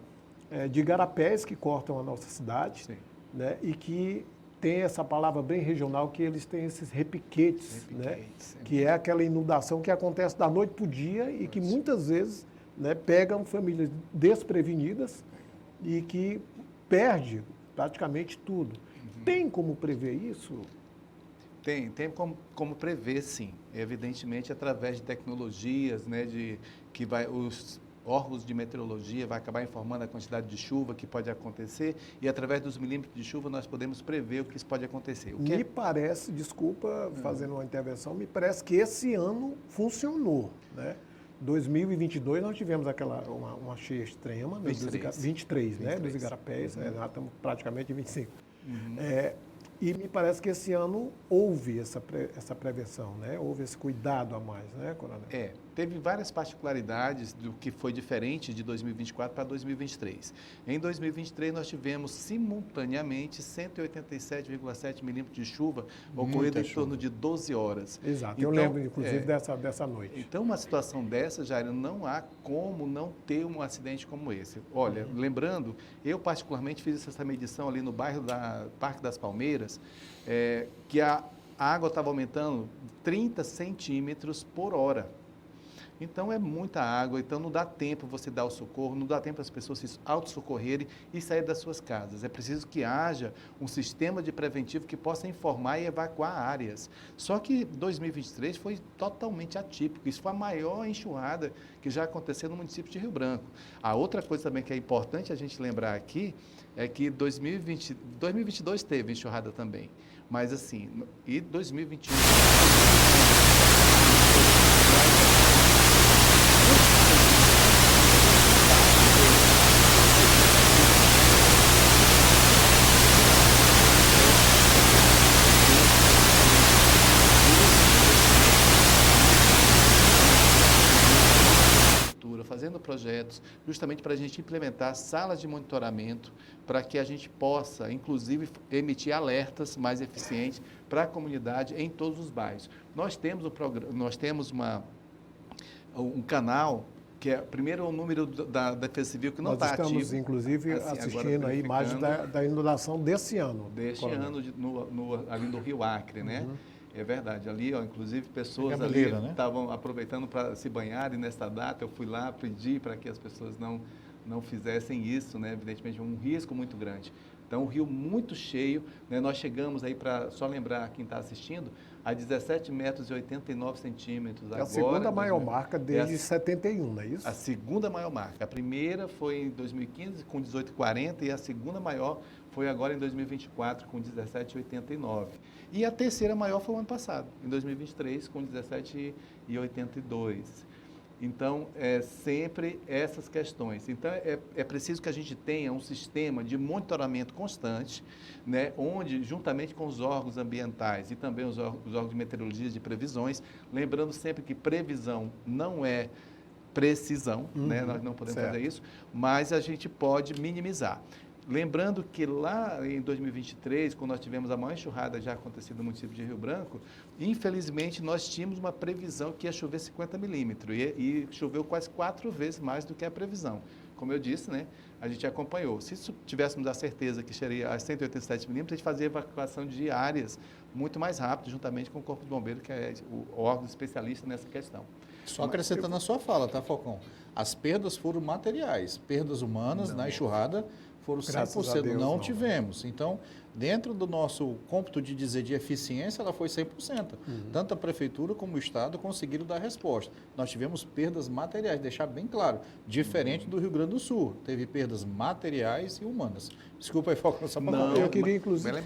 de igarapés que cortam a nossa cidade, né, e que tem essa palavra bem regional, que eles têm esses repiquetes, né, que é aquela inundação que acontece da noite para o dia e que muitas vezes, né, pegam famílias desprevenidas e que perde praticamente tudo. Tem como prever isso? Tem como prever, sim. Evidentemente, através de tecnologias, né, órgãos de meteorologia vai acabar informando a quantidade de chuva que pode acontecer e através dos milímetros de chuva nós podemos prever o que isso pode acontecer. O que Me parece, desculpa fazendo uma intervenção, me parece que esse ano funcionou, né? 2022 nós tivemos uma cheia extrema, 23, né, dos igarapés, já estamos praticamente em 25. E me parece que esse ano houve essa prevenção, né? Houve esse cuidado a mais, né, Coronel? Teve várias particularidades do que foi diferente de 2024 para 2023. Em 2023, nós tivemos simultaneamente 187,7 milímetros de chuva ocorrido em torno de 12 horas. Exato, eu lembro, inclusive, dessa noite. Então, uma situação dessa, Jair, não há como não ter um acidente como esse. Olha, lembrando, eu particularmente fiz essa medição ali no bairro da Parque das Palmeiras, que a água estava aumentando 30 centímetros por hora. Então, é muita água, então não dá tempo você dar o socorro, não dá tempo as pessoas se autossocorrerem e sair das suas casas. É preciso que haja um sistema de preventivo que possa informar e evacuar áreas. Só que 2023 foi totalmente atípico, isso foi a maior enxurrada que já aconteceu no município de Rio Branco. A outra coisa também que é importante a gente lembrar aqui é que 2022 teve enxurrada também, mas assim, e 2021... fazendo projetos justamente para a gente implementar salas de monitoramento para que a gente possa, inclusive, emitir alertas mais eficientes para a comunidade em todos os bairros. Nós temos um canal que é, primeiro, o número da Defesa Civil que não está ativo. Nós estamos, inclusive, assistindo a imagem da inundação desse ano. Ali no Rio Acre, né? É verdade, ali, ó, inclusive, pessoas ali estavam aproveitando para se banharem nesta data. Eu fui lá, pedi para que as pessoas não fizessem isso, né? Evidentemente, um risco muito grande. Então, o rio muito cheio, né? Nós chegamos aí, para só lembrar quem está assistindo, a 17,89 metros agora. É a segunda maior marca desde 71, não é isso? A segunda maior marca. A primeira foi em 2015, com 18,40, e a segunda maior foi agora em 2024, com 17,89. E a terceira maior foi o ano passado, em 2023, com 17,82. Então, sempre essas questões. Então, é preciso que a gente tenha um sistema de monitoramento constante, né, onde, juntamente com os órgãos ambientais e também os órgãos de meteorologia de previsões, lembrando sempre que previsão não é precisão, né, nós não podemos fazer isso, mas a gente pode minimizar. Lembrando que lá em 2023, quando nós tivemos a maior enxurrada já acontecida no município de Rio Branco, infelizmente nós tínhamos uma previsão que ia chover 50 milímetros e choveu quase 4 vezes mais do que a previsão. Como eu disse, né, a gente acompanhou. Se tivéssemos a certeza que chegaria a 187 milímetros, a gente fazia evacuação de áreas muito mais rápido, juntamente com o Corpo de Bombeiros, que é o órgão especialista nessa questão. Só acrescentando a sua fala, tá, Falcão? As perdas foram materiais, perdas humanas na enxurrada foram 100%, Deus, não tivemos. Então, dentro do nosso cômputo de dizer de eficiência, ela foi 100%. Tanto a Prefeitura como o Estado conseguiram dar resposta. Nós tivemos perdas materiais, deixar bem claro, diferente do Rio Grande do Sul. Teve perdas materiais e humanas. Desculpa aí, Falcão, essa palavra. Eu queria, inclusive,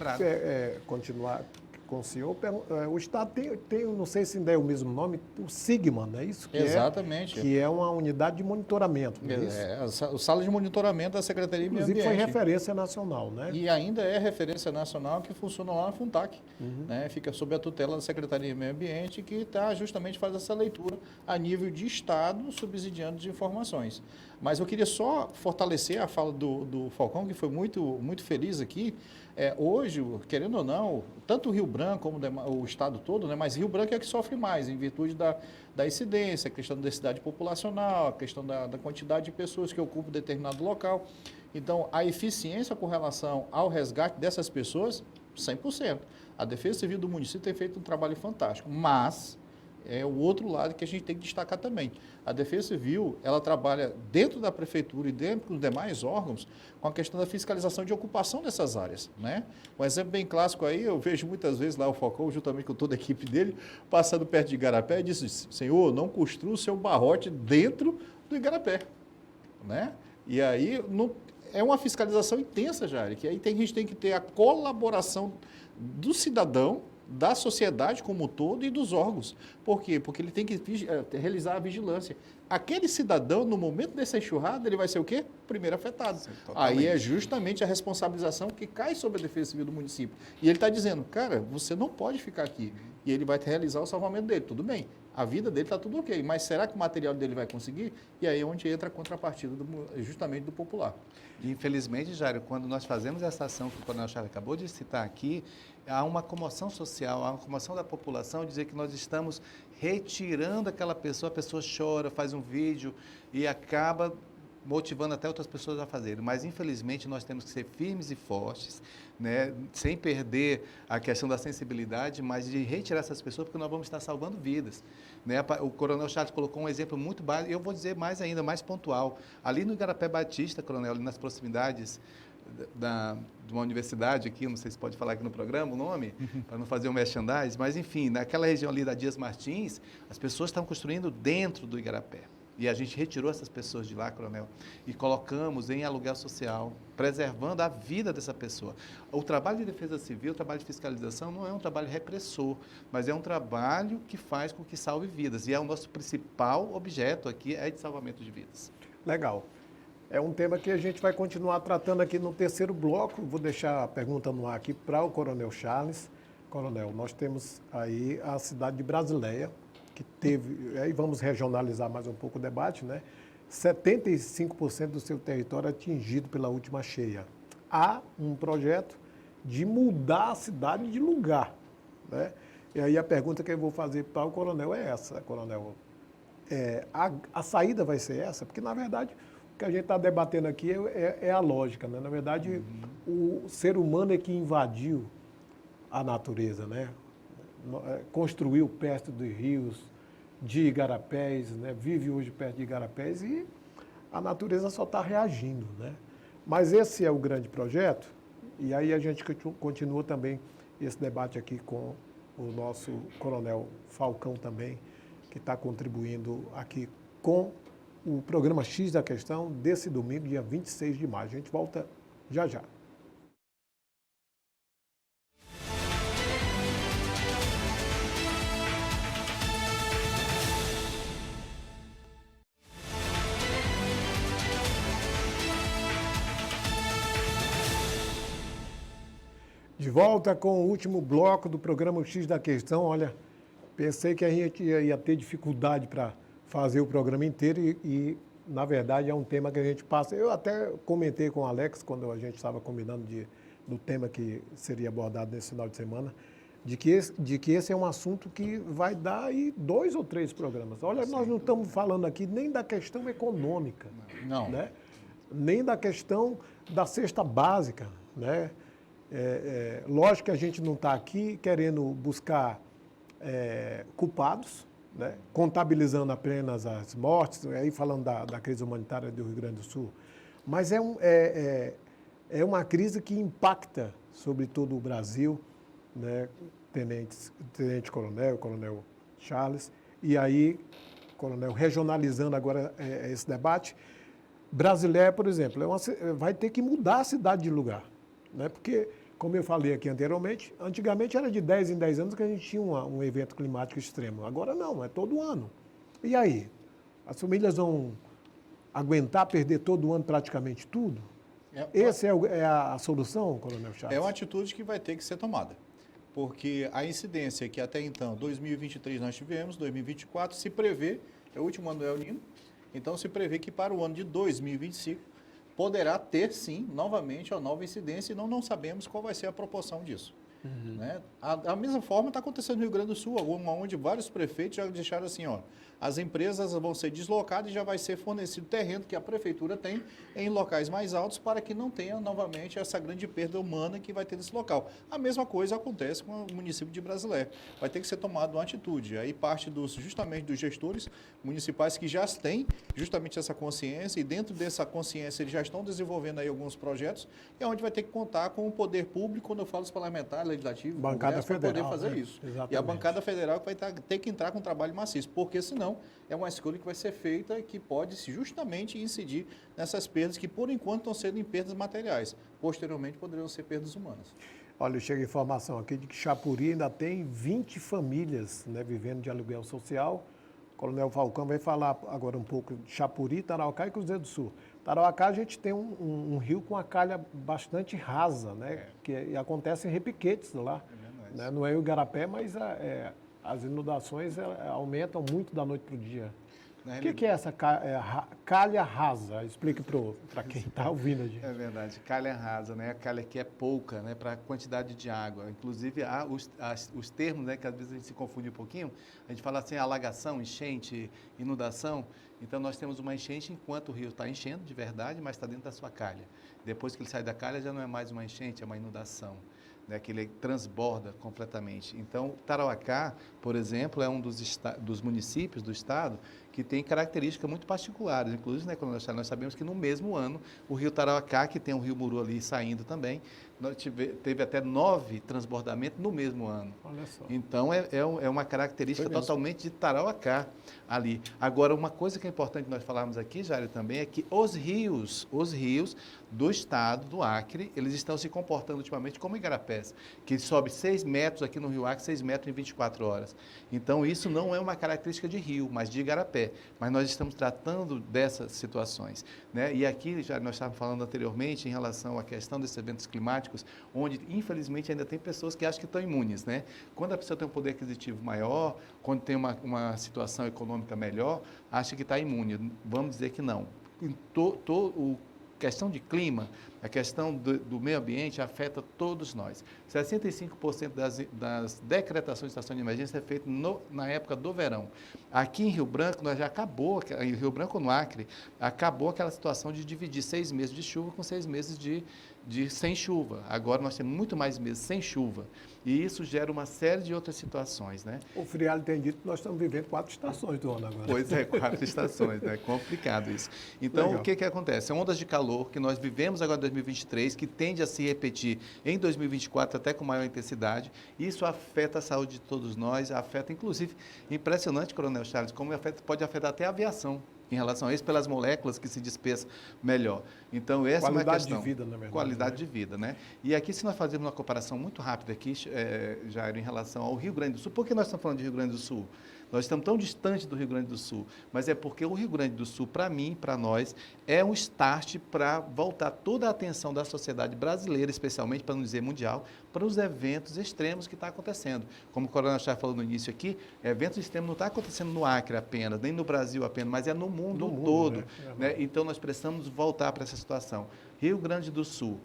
continuar com o senhor. O Estado tem, não sei se ainda é o mesmo nome, o Sigma, não é isso? Exatamente. Que é uma unidade de monitoramento, não é isso? A sala de monitoramento da Secretaria de Meio Ambiente. Inclusive foi referência nacional, né? E ainda é referência nacional que funciona lá na Funtac, né? Fica sob a tutela da Secretaria de Meio Ambiente, que justamente faz essa leitura a nível de Estado, subsidiando de informações. Mas eu queria só fortalecer a fala do Falcão, que foi muito, muito feliz aqui. Hoje, querendo ou não, tanto o Rio Branco como o Estado todo, né, mas Rio Branco é que sofre mais, em virtude da incidência, a questão da densidade populacional, a questão da quantidade de pessoas que ocupam determinado local. Então, a eficiência com relação ao resgate dessas pessoas, 100%. A Defesa Civil do município tem feito um trabalho fantástico, mas é o outro lado que a gente tem que destacar também. A Defesa Civil, ela trabalha dentro da Prefeitura e dentro dos demais órgãos com a questão da fiscalização de ocupação dessas áreas, né? Um exemplo bem clássico aí, eu vejo muitas vezes lá o Falcão, juntamente com toda a equipe dele, passando perto de Igarapé e disse: senhor, não construa o seu barrote dentro do Igarapé. né? E aí é uma fiscalização intensa, Jair, que aí a gente tem que ter a colaboração do cidadão, da sociedade como um todo e dos órgãos. Por quê? Porque ele tem que realizar a vigilância. Aquele cidadão, no momento dessa enxurrada, ele vai ser o quê? Primeiro afetado. Sim, aí é justamente a responsabilização que cai sobre a Defesa Civil do município. E ele está dizendo, cara, você não pode ficar aqui. E ele vai realizar o salvamento dele. Tudo bem, a vida dele está tudo ok, mas será que o material dele vai conseguir? E aí é onde entra a contrapartida justamente do popular. Infelizmente, Jairo, quando nós fazemos essa ação que o Coronel Charles acabou de citar aqui, há uma comoção social, há uma comoção da população, dizer que nós estamos retirando aquela pessoa, a pessoa chora, faz um vídeo e acaba motivando até outras pessoas a fazerem. Mas, infelizmente, nós temos que ser firmes e fortes, né, sem perder a questão da sensibilidade, mas de retirar essas pessoas, porque nós vamos estar salvando vidas. Né? O Coronel Charles colocou um exemplo muito básico, e eu vou dizer mais ainda, mais pontual. Ali no Igarapé Batista, Coronel, ali nas proximidades de uma universidade aqui, não sei se pode falar aqui no programa o nome, para não fazer um merchandising, mas enfim, naquela região ali da Dias Martins, as pessoas estão construindo dentro do Igarapé. E a gente retirou essas pessoas de lá, Coronel, e colocamos em aluguel social, preservando a vida dessa pessoa. O trabalho de defesa civil, o trabalho de fiscalização, não é um trabalho repressor, mas é um trabalho que faz com que salve vidas. E é o nosso principal objeto aqui, é de salvamento de vidas. Legal. É um tema que a gente vai continuar tratando aqui no terceiro bloco. Vou deixar a pergunta no ar aqui para o Coronel Charles. Coronel, nós temos aí a cidade de Brasileia, que teve, aí vamos regionalizar mais um pouco o debate, né? 75% do seu território atingido pela última cheia. Há um projeto de mudar a cidade de lugar, né? E aí a pergunta que eu vou fazer para o Coronel é essa, Coronel. A saída vai ser essa? Porque, na verdade, o que a gente está debatendo aqui é a lógica, né? Na verdade, o ser humano é que invadiu a natureza, né? Construiu perto dos rios de igarapés, né? Vive hoje perto de igarapés e a natureza só está reagindo, né? Mas esse é o grande projeto e aí a gente continua também esse debate aqui com o nosso Coronel Falcão também, que está contribuindo aqui com o programa X da Questão desse domingo, dia 26 de maio. A gente volta já já. De volta com o último bloco do programa X da Questão. Olha, pensei que a gente ia ter dificuldade para fazer o programa inteiro e, na verdade, é um tema que a gente passa. Eu até comentei com o Alex, quando a gente estava combinando do tema que seria abordado nesse final de semana, de que esse é um assunto que vai dar aí 2 ou 3 programas. Olha, nós não estamos falando aqui nem da questão econômica, não, né? Nem da questão da cesta básica, né? Lógico que a gente não está aqui querendo buscar culpados, né? Contabilizando apenas as mortes, aí falando da crise humanitária do Rio Grande do Sul, mas é uma crise que impacta sobre todo o Brasil, né? Tenente-coronel, Coronel Charles, e aí, Coronel, regionalizando agora esse debate, Brasileia, por exemplo, vai ter que mudar a cidade de lugar, né? Porque, como eu falei aqui anteriormente, antigamente era de 10 em 10 anos que a gente tinha um evento climático extremo. Agora não, é todo ano. E aí? As famílias vão aguentar perder todo ano praticamente tudo? Essa é a solução, Coronel Charles? É uma atitude que vai ter que ser tomada. Porque a incidência que até então, 2023 nós tivemos, 2024 se prevê, é o último ano do El Niño, então se prevê que para o ano de 2025 poderá ter, sim, novamente a nova incidência e não sabemos qual vai ser a proporção disso. Né? A mesma forma está acontecendo no Rio Grande do Sul, onde vários prefeitos já deixaram assim, ó, as empresas vão ser deslocadas e já vai ser fornecido terreno que a prefeitura tem em locais mais altos para que não tenha novamente essa grande perda humana que vai ter nesse local. A mesma coisa acontece com o município de Brasileia. Vai ter que ser tomada uma atitude. Aí parte justamente dos gestores municipais que já têm justamente essa consciência e dentro dessa consciência eles já estão desenvolvendo aí alguns projetos, é onde vai ter que contar com o poder público, quando eu falo os parlamentares, Legislativo, Bancada Congresso, para poder federal, fazer né? isso. Exatamente. E a bancada federal que vai ter que entrar com um trabalho maciço, porque senão é uma escolha que vai ser feita e que pode justamente incidir nessas perdas que, por enquanto, estão sendo em perdas materiais. Posteriormente, poderiam ser perdas humanas. Olha, chega informação aqui de que Chapuri ainda tem 20 famílias, né, vivendo de aluguel social. O Coronel Falcão vai falar agora um pouco de Chapuri, Tarauacá e Cruzeiro do Sul. Tarauacá a gente tem um rio com a calha bastante rasa, né? E acontecem repiquetes lá. Né? Não é o Igarapé, mas as inundações aumentam muito da noite para o dia. O que é essa calha rasa? Explique para quem está ouvindo a gente. É verdade, calha rasa, né? A calha que é pouca, né? Para a quantidade de água. Inclusive, há os termos, né? Que às vezes a gente se confunde um pouquinho. A gente fala assim, alagação, enchente, inundação. Então, nós temos uma enchente enquanto o rio está enchendo, de verdade, mas está dentro da sua calha. Depois que ele sai da calha, já não é mais uma enchente, é uma inundação. Né, que ele transborda completamente. Então, Tarauacá, por exemplo, é um dos municípios do estado que tem características muito particulares. Inclusive, né, quando nós sabemos que no mesmo ano, o rio Tarauacá, que tem o rio Muru ali saindo também, teve até 9 transbordamentos no mesmo ano. Olha só. Então, é uma característica totalmente de Tarauacá ali. Agora, uma coisa que é importante nós falarmos aqui, Jair, também, é que os rios do estado, do Acre, eles estão se comportando ultimamente como igarapés, que sobe 6 metros aqui no Rio Acre, 6 metros em 24 horas. Então, isso não é uma característica de rio, mas de igarapé. Mas nós estamos tratando dessas situações. Né? E aqui, já nós estávamos falando anteriormente em relação à questão desses eventos climáticos, onde, infelizmente, ainda tem pessoas que acham que estão imunes. Né? Quando a pessoa tem um poder aquisitivo maior, quando tem uma situação econômica melhor, acha que está imune. Vamos dizer que não. Questão de clima, a questão do meio ambiente afeta todos nós. 65% das decretações de situação de emergência é feita na época do verão. Aqui em Rio Branco, nós já acabou, em Rio Branco, no Acre, acabou aquela situação de dividir 6 meses de chuva com 6 meses de sem chuva. Agora nós temos muito mais meses sem chuva. E isso gera uma série de outras situações, né? O Frialho tem dito que nós estamos vivendo 4 estações do ano agora. Pois é, 4 estações, né? É complicado isso. Então, legal. O que acontece? Ondas de calor que nós vivemos agora em 2023, que tende a se repetir em 2024 até com maior intensidade, isso afeta a saúde de todos nós, afeta inclusive, impressionante, Coronel Charles, como pode afetar até a aviação. Em relação a isso, pelas moléculas que se dispersam melhor. Então, essa é uma questão. Qualidade de vida, na verdade. Qualidade de vida, né? E aqui, se nós fazermos uma comparação muito rápida aqui, Jair, em relação ao Rio Grande do Sul, por que nós estamos falando de Rio Grande do Sul? Nós estamos tão distantes do Rio Grande do Sul, mas é porque o Rio Grande do Sul, para mim, para nós, é um start para voltar toda a atenção da sociedade brasileira, especialmente, para não dizer mundial, para os eventos extremos que está acontecendo. Como o Coronel Charles falou no início aqui, eventos extremos não está acontecendo no Acre apenas, nem no Brasil apenas, mas é no mundo todo. Né? Então, nós precisamos voltar para essa situação. Rio Grande do Sul,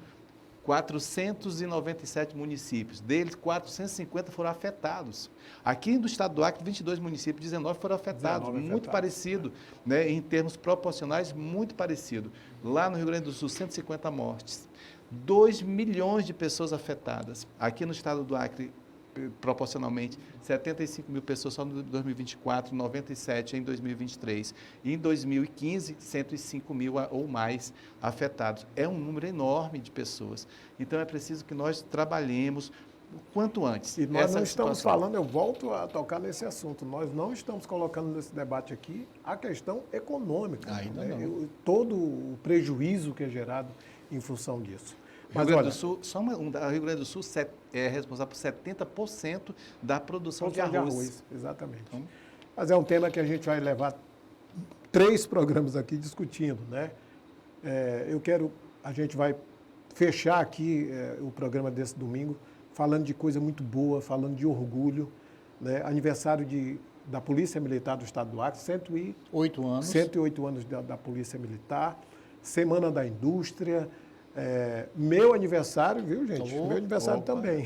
497 municípios, deles 450 foram afetados. Aqui no estado do Acre, 22 municípios, 19 foram afetados, muito parecido, né, em termos proporcionais, muito parecido. Lá no Rio Grande do Sul, 150 mortes, 2 milhões de pessoas afetadas. Aqui no estado do Acre, proporcionalmente, 75 mil pessoas só em 2024, 97 em 2023. E em 2015, 105 mil ou mais afetados. É um número enorme de pessoas. Então, é preciso que nós trabalhemos o quanto antes. E nós não estamos falando, eu volto a tocar nesse assunto, nós não estamos colocando nesse debate aqui a questão econômica. Ainda né? não. Todo o prejuízo que é gerado em função disso. Mas, Rio Grande do Sul, o Rio Grande do Sul é responsável por 70% da produção de arroz. Exatamente. Então, mas é um tema que a gente vai levar 3 programas aqui discutindo, né? A gente vai fechar aqui o programa desse domingo falando de coisa muito boa, falando de orgulho, né? Aniversário da Polícia Militar do Estado do Acre, 108 anos. 108 anos da Polícia Militar, Semana da Indústria. Meu aniversário, viu, gente? Meu aniversário também.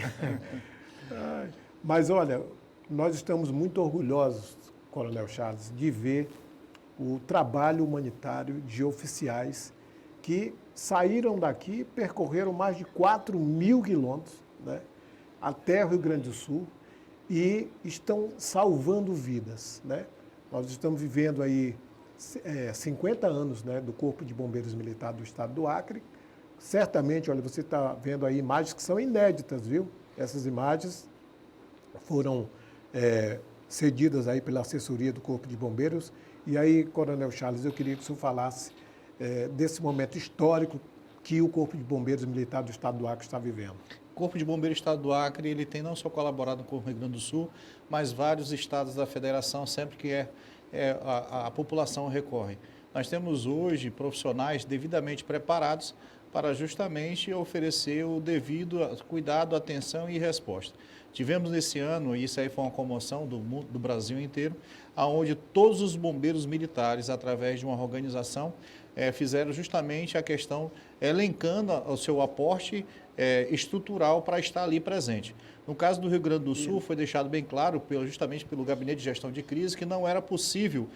Mas, olha, nós estamos muito orgulhosos, Coronel Charles, de ver o trabalho humanitário de oficiais que saíram daqui, percorreram mais de 4.000 quilômetros, né, até o Rio Grande do Sul e estão salvando vidas, né? Nós estamos vivendo aí 50 anos, né, do Corpo de Bombeiros Militar do Estado do Acre. Certamente, olha, você está vendo aí imagens que são inéditas, viu? Essas imagens foram cedidas aí pela assessoria do Corpo de Bombeiros. E aí, Coronel Charles, eu queria que o senhor falasse desse momento histórico que o Corpo de Bombeiros Militar do Estado do Acre está vivendo. O Corpo de Bombeiros do Estado do Acre, ele tem não só colaborado com o Rio Grande do Sul, mas vários estados da federação, sempre que a população recorre. Nós temos hoje profissionais devidamente preparados para justamente oferecer o devido cuidado, atenção e resposta. Tivemos nesse ano, e isso aí foi uma comoção do Brasil inteiro, onde todos os bombeiros militares, através de uma organização, fizeram justamente a questão, elencando o seu aporte estrutural para estar ali presente. No caso do Rio Grande do Sul, foi deixado bem claro, justamente pelo Gabinete de Gestão de Crise, que não era possível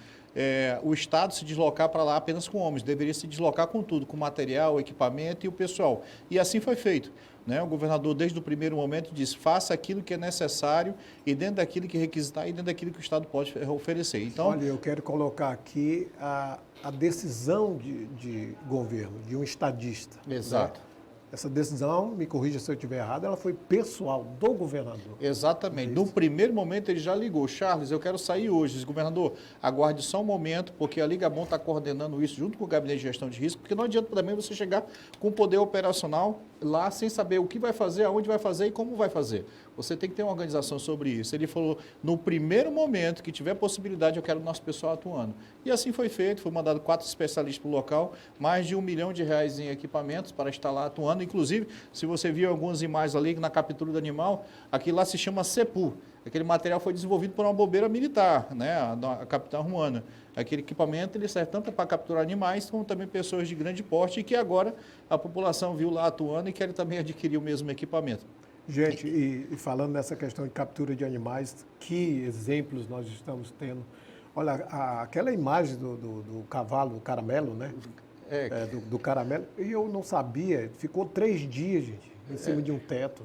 o Estado se deslocar para lá apenas com homens, deveria se deslocar com tudo, com material, equipamento e o pessoal. E assim foi feito. Né? O governador, desde o primeiro momento, disse, faça aquilo que é necessário e dentro daquilo que requisitar e dentro daquilo que o Estado pode oferecer. Então, olha, eu quero colocar aqui a decisão de governo, de um estadista. exato. Né? Essa decisão, me corrija se eu estiver errado, ela foi pessoal do governador. Exatamente. No primeiro momento ele já ligou, Charles, eu quero sair hoje. Disse, governador, aguarde só um momento, porque a Liga Bom está coordenando isso junto com o Gabinete de Gestão de Risco, porque não adianta também você chegar com o poder operacional lá sem saber o que vai fazer, aonde vai fazer e como vai fazer. Você tem que ter uma organização sobre isso. Ele falou, no primeiro momento que tiver possibilidade, eu quero o nosso pessoal atuando. E assim foi feito, foi mandado 4 especialistas para o local, mais de R$1 milhão em equipamentos para estar lá atuando. Inclusive, se você viu algumas imagens ali na captura do animal, aquilo lá se chama CEPU. Aquele material foi desenvolvido por uma bombeira militar, né, a capitã Romana. Aquele equipamento ele serve tanto para capturar animais, como também pessoas de grande porte, e que agora a população viu lá atuando e quer também adquirir o mesmo equipamento. Gente, e falando nessa questão de captura de animais, que exemplos nós estamos tendo. Olha, aquela imagem do cavalo, do caramelo, né? Do caramelo, e eu não sabia, ficou 3 dias, gente, em cima de um teto.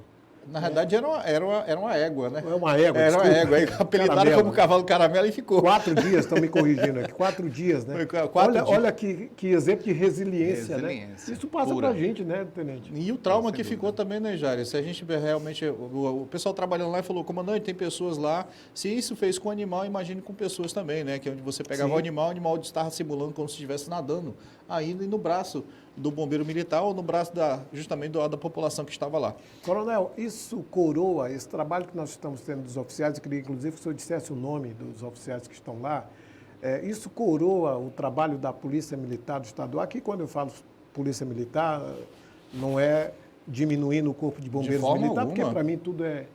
Na verdade, era uma égua, né? É uma égua, Era uma desculpa. égua, aí apelidaram como cavalo caramelo e ficou. 4 dias, estão me corrigindo aqui, 4 dias, né? Foi 4 dias. Olha que exemplo de resiliência, né? Isso passa pura. pra gente, né, Tenente? E o trauma que ficou também, né, Jair? Se a gente realmente... O pessoal trabalhando lá e falou, comandante, tem pessoas lá. Se isso fez com animal, imagine com pessoas também, né? Que é onde você pegava o animal estava simulando como se estivesse nadando, ainda no braço do bombeiro militar ou no braço justamente da população que estava lá. Coronel, isso coroa, esse trabalho que nós estamos tendo dos oficiais, eu queria inclusive que o senhor dissesse o nome dos oficiais que estão lá, isso coroa o trabalho da Polícia Militar do Estado do Acre. Aqui, quando eu falo Polícia Militar, não é diminuindo o Corpo de Bombeiros Militar, porque para mim tudo é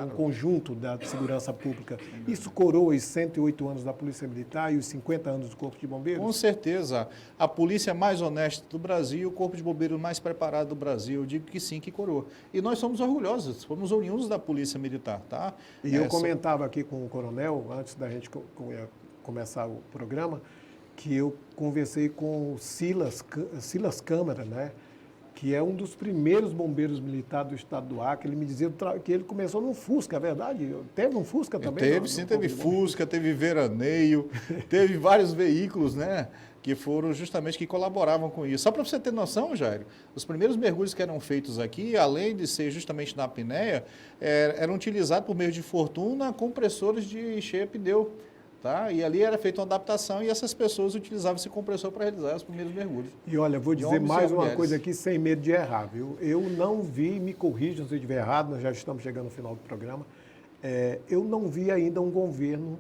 um conjunto da segurança pública. Isso coroa os 108 anos da Polícia Militar e os 50 anos do Corpo de Bombeiros? Com certeza. A polícia mais honesta do Brasil, o Corpo de Bombeiros mais preparado do Brasil, eu digo que sim, que coroa. E nós somos orgulhosos, somos oriundos da Polícia Militar, tá? E eu comentava aqui com o coronel, antes da gente começar o programa, que eu conversei com o Silas Câmara, né? Que é um dos primeiros bombeiros militares do Estado do Acre. Ele me dizia que ele começou num Fusca, é verdade? Teve um Fusca também? Teve, sim, teve Fusca, teve veraneio, teve vários veículos, né? Que foram justamente que colaboravam com isso. Só para você ter noção, Jair, os primeiros mergulhos que eram feitos aqui, além de ser justamente na apneia, eram utilizados por meio de fortuna compressores de encher pneu. Tá? E ali era feita uma adaptação e essas pessoas utilizavam esse compressor para realizar os primeiros mergulhos. E olha, vou dizer mais uma coisa aqui sem medo de errar, viu? Eu não vi, me corrijam se eu estiver errado, nós já estamos chegando no final do programa, eu não vi ainda um governo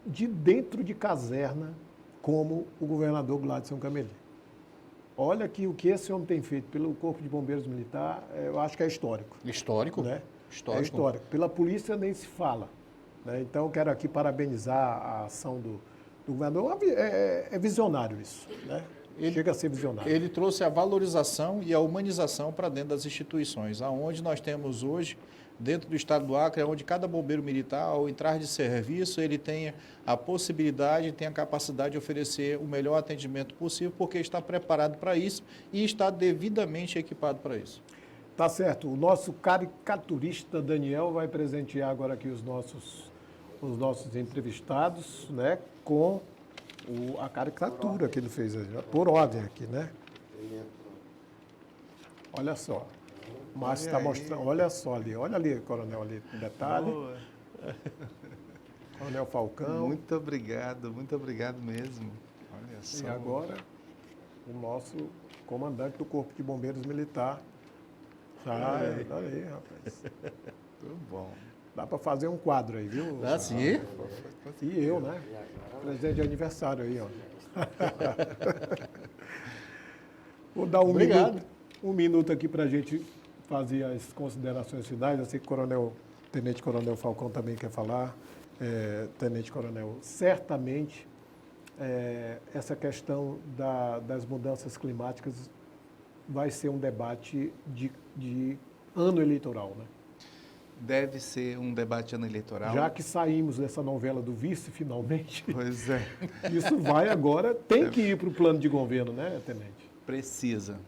de dentro de caserna como o governador Gladson Camelim. Olha que o que esse homem tem feito pelo Corpo de Bombeiros Militar, eu acho que é histórico. Histórico? Né? Histórico. É histórico. Pela polícia nem se fala. Então, eu quero aqui parabenizar a ação do governador. É visionário isso, né? Chega a ser visionário. Ele trouxe a valorização e a humanização para dentro das instituições, aonde nós temos hoje, dentro do Estado do Acre, onde cada bombeiro militar, ao entrar de serviço, ele tenha a possibilidade, tem a capacidade de oferecer o melhor atendimento possível, porque está preparado para isso e está devidamente equipado para isso. Tá certo. O nosso caricaturista Daniel vai presentear agora aqui os nossos entrevistados, né, com a caricatura que ele fez, por ordem aqui, né? Olha só. Márcio está mostrando, olha só ali, olha ali, Coronel, ali, um detalhe. Boa. Coronel Falcão. Muito obrigado mesmo. Olha só. E agora, o nosso comandante do Corpo de Bombeiros Militar. Olha aí, rapaz. Tudo bom. Dá para fazer um quadro aí, viu? Ah, sim? E eu, né? Presente de aniversário aí, ó. Vou dar Obrigado. um minuto aqui para a gente fazer as considerações finais. Eu sei que o Tenente Coronel Falcão também quer falar. Tenente Coronel, certamente essa questão das mudanças climáticas vai ser um debate de ano eleitoral, né? Deve ser um debate ano eleitoral. Já que saímos dessa novela do vice, finalmente, Pois é. isso vai agora, tem que ir para o plano de governo, né, Tenente? Precisa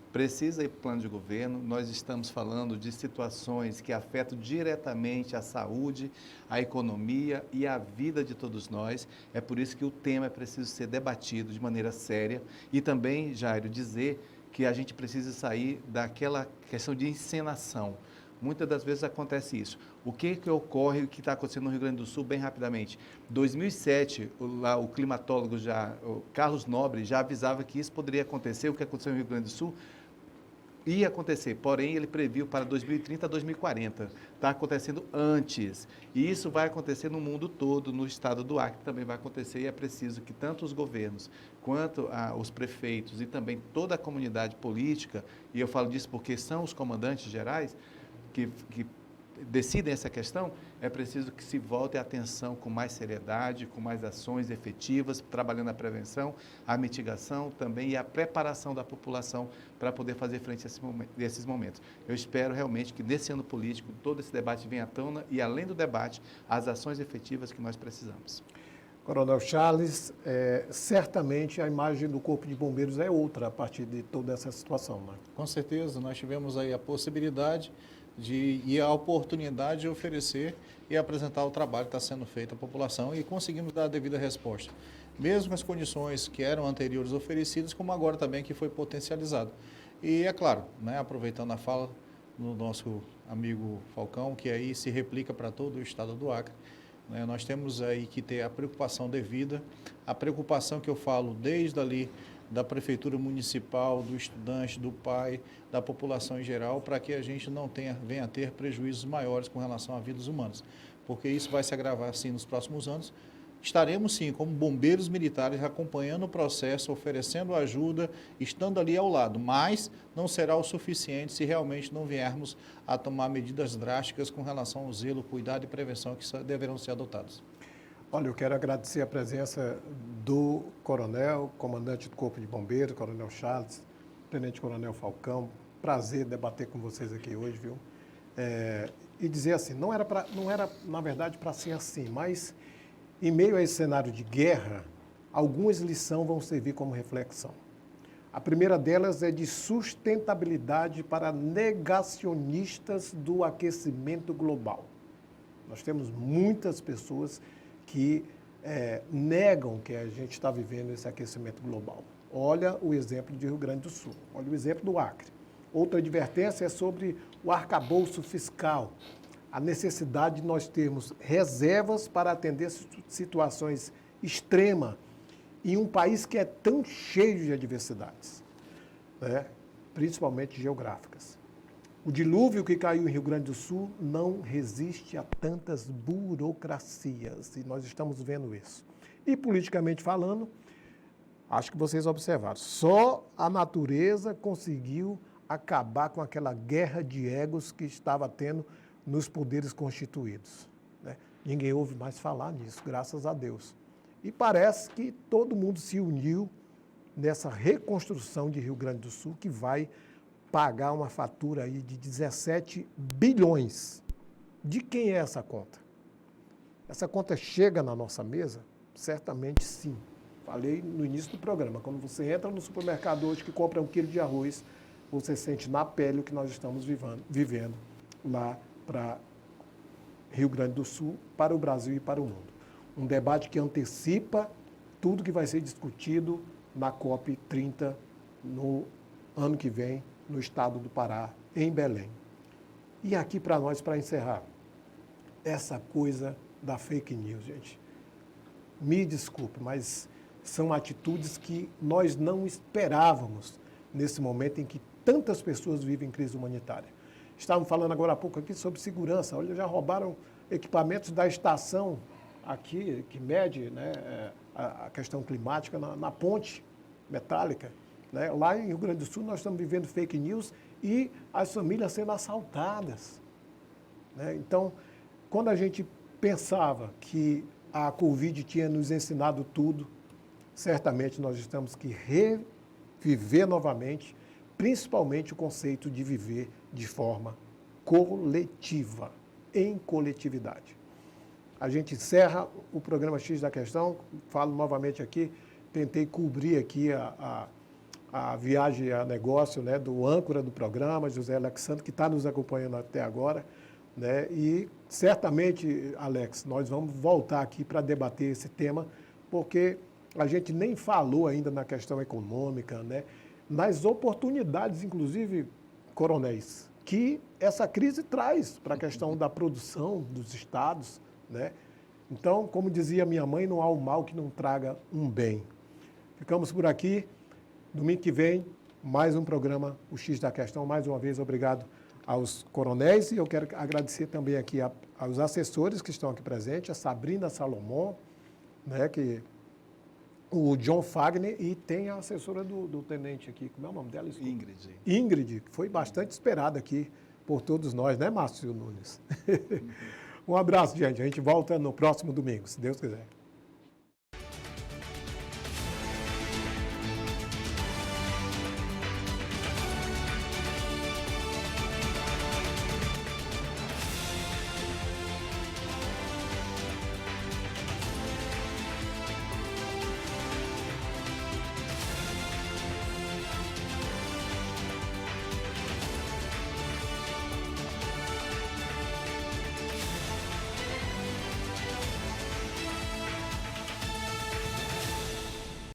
ir para o plano de governo. Nós estamos falando de situações que afetam diretamente a saúde, a economia e a vida de todos nós. É por isso que o tema é preciso ser debatido de maneira séria e também, Jairo, dizer que a gente precisa sair daquela questão de encenação. Muitas das vezes acontece isso. O que ocorre, o que está acontecendo no Rio Grande do Sul, bem rapidamente. 2007, o climatólogo o Carlos Nobre já avisava que isso poderia acontecer, o que aconteceu no Rio Grande do Sul ia acontecer, porém ele previu para 2030 a 2040. Está acontecendo antes. E isso vai acontecer no mundo todo, no estado do Acre também vai acontecer, e é preciso que tanto os governos quanto os prefeitos e também toda a comunidade política, e eu falo disso porque são os comandantes gerais, que decidem essa questão, é preciso que se volte a atenção com mais seriedade, com mais ações efetivas, trabalhando a prevenção, a mitigação também e a preparação da população para poder fazer frente a esses momentos. Eu espero realmente que nesse ano político todo esse debate venha à tona e, além do debate, as ações efetivas que nós precisamos. Coronel Charles, certamente a imagem do Corpo de Bombeiros é outra a partir de toda essa situação, né? Com certeza, nós tivemos aí a possibilidade e a oportunidade de oferecer e apresentar o trabalho que está sendo feito à população e conseguimos dar a devida resposta. Mesmo as condições que eram anteriores oferecidas, como agora também que foi potencializado. E é claro, né, aproveitando a fala do nosso amigo Falcão, que aí se replica para todo o estado do Acre, né, nós temos aí que ter a preocupação devida, a preocupação que eu falo desde ali da Prefeitura Municipal, do estudante, do pai, da população em geral, para que a gente não venha a ter prejuízos maiores com relação a vidas humanas. Porque isso vai se agravar, sim, nos próximos anos. Estaremos, sim, como bombeiros militares, acompanhando o processo, oferecendo ajuda, estando ali ao lado, mas não será o suficiente se realmente não viermos a tomar medidas drásticas com relação ao zelo, cuidado e prevenção que deverão ser adotados. Olha, eu quero agradecer a presença do coronel, comandante do Corpo de Bombeiros, Coronel Charles, Tenente Coronel Falcão. Prazer debater com vocês aqui hoje, viu? E dizer assim, não era na verdade, para ser assim, mas em meio a esse cenário de guerra, algumas lições vão servir como reflexão. A primeira delas é de sustentabilidade para negacionistas do aquecimento global. Nós temos muitas pessoas que negam que a gente está vivendo esse aquecimento global. Olha o exemplo de Rio Grande do Sul, olha o exemplo do Acre. Outra advertência é sobre o arcabouço fiscal, a necessidade de nós termos reservas para atender situações extremas em um país que é tão cheio de adversidades, né? Principalmente geográficas. O dilúvio que caiu em Rio Grande do Sul não resiste a tantas burocracias, e nós estamos vendo isso. E politicamente falando, acho que vocês observaram, só a natureza conseguiu acabar com aquela guerra de egos que estava tendo nos poderes constituídos, né? Ninguém ouve mais falar nisso, graças a Deus. E parece que todo mundo se uniu nessa reconstrução de Rio Grande do Sul, que vai pagar uma fatura aí de 17 bilhões. De quem é essa conta? Essa conta chega na nossa mesa? Certamente sim. Falei no início do programa, quando você entra no supermercado hoje que compra 1 quilo de arroz, você sente na pele o que nós estamos vivendo lá para Rio Grande do Sul, para o Brasil e para o mundo. Um debate que antecipa tudo que vai ser discutido na COP30 no ano que vem, no estado do Pará, em Belém. E aqui para nós, para encerrar, essa coisa da fake news, gente. Me desculpe, mas são atitudes que nós não esperávamos nesse momento em que tantas pessoas vivem crise humanitária. Estávamos falando agora há pouco aqui sobre segurança. Olha, já roubaram equipamentos da estação aqui, que mede, né, a questão climática na ponte metálica. Né? Lá em Rio Grande do Sul nós estamos vivendo fake news e as famílias sendo assaltadas. Né? Então, quando a gente pensava que a Covid tinha nos ensinado tudo, certamente nós estamos que reviver novamente, principalmente o conceito de viver de forma coletiva, em coletividade. A gente encerra o programa X da Questão, falo novamente aqui, tentei cobrir aqui a viagem a negócio, né, do âncora do programa, José Alexandre, que está nos acompanhando até agora. Né, e certamente, Alex, nós vamos voltar aqui para debater esse tema, porque a gente nem falou ainda na questão econômica, né, nas oportunidades, inclusive, coronéis, que essa crise traz para a questão da produção dos estados. Né? Então, como dizia minha mãe, não há o mal que não traga um bem. Ficamos por aqui. Domingo que vem, mais um programa, o X da Questão. Mais uma vez, obrigado aos coronéis, e eu quero agradecer também aqui aos assessores que estão aqui presentes, a Sabrina Salomão, né, o John Fagner, e tem a assessora do tenente aqui, como é o nome dela? Desculpa. Ingrid. Ingrid, que foi bastante esperada aqui por todos nós, né, Márcio Nunes? Um abraço, gente. A gente volta no próximo domingo, se Deus quiser.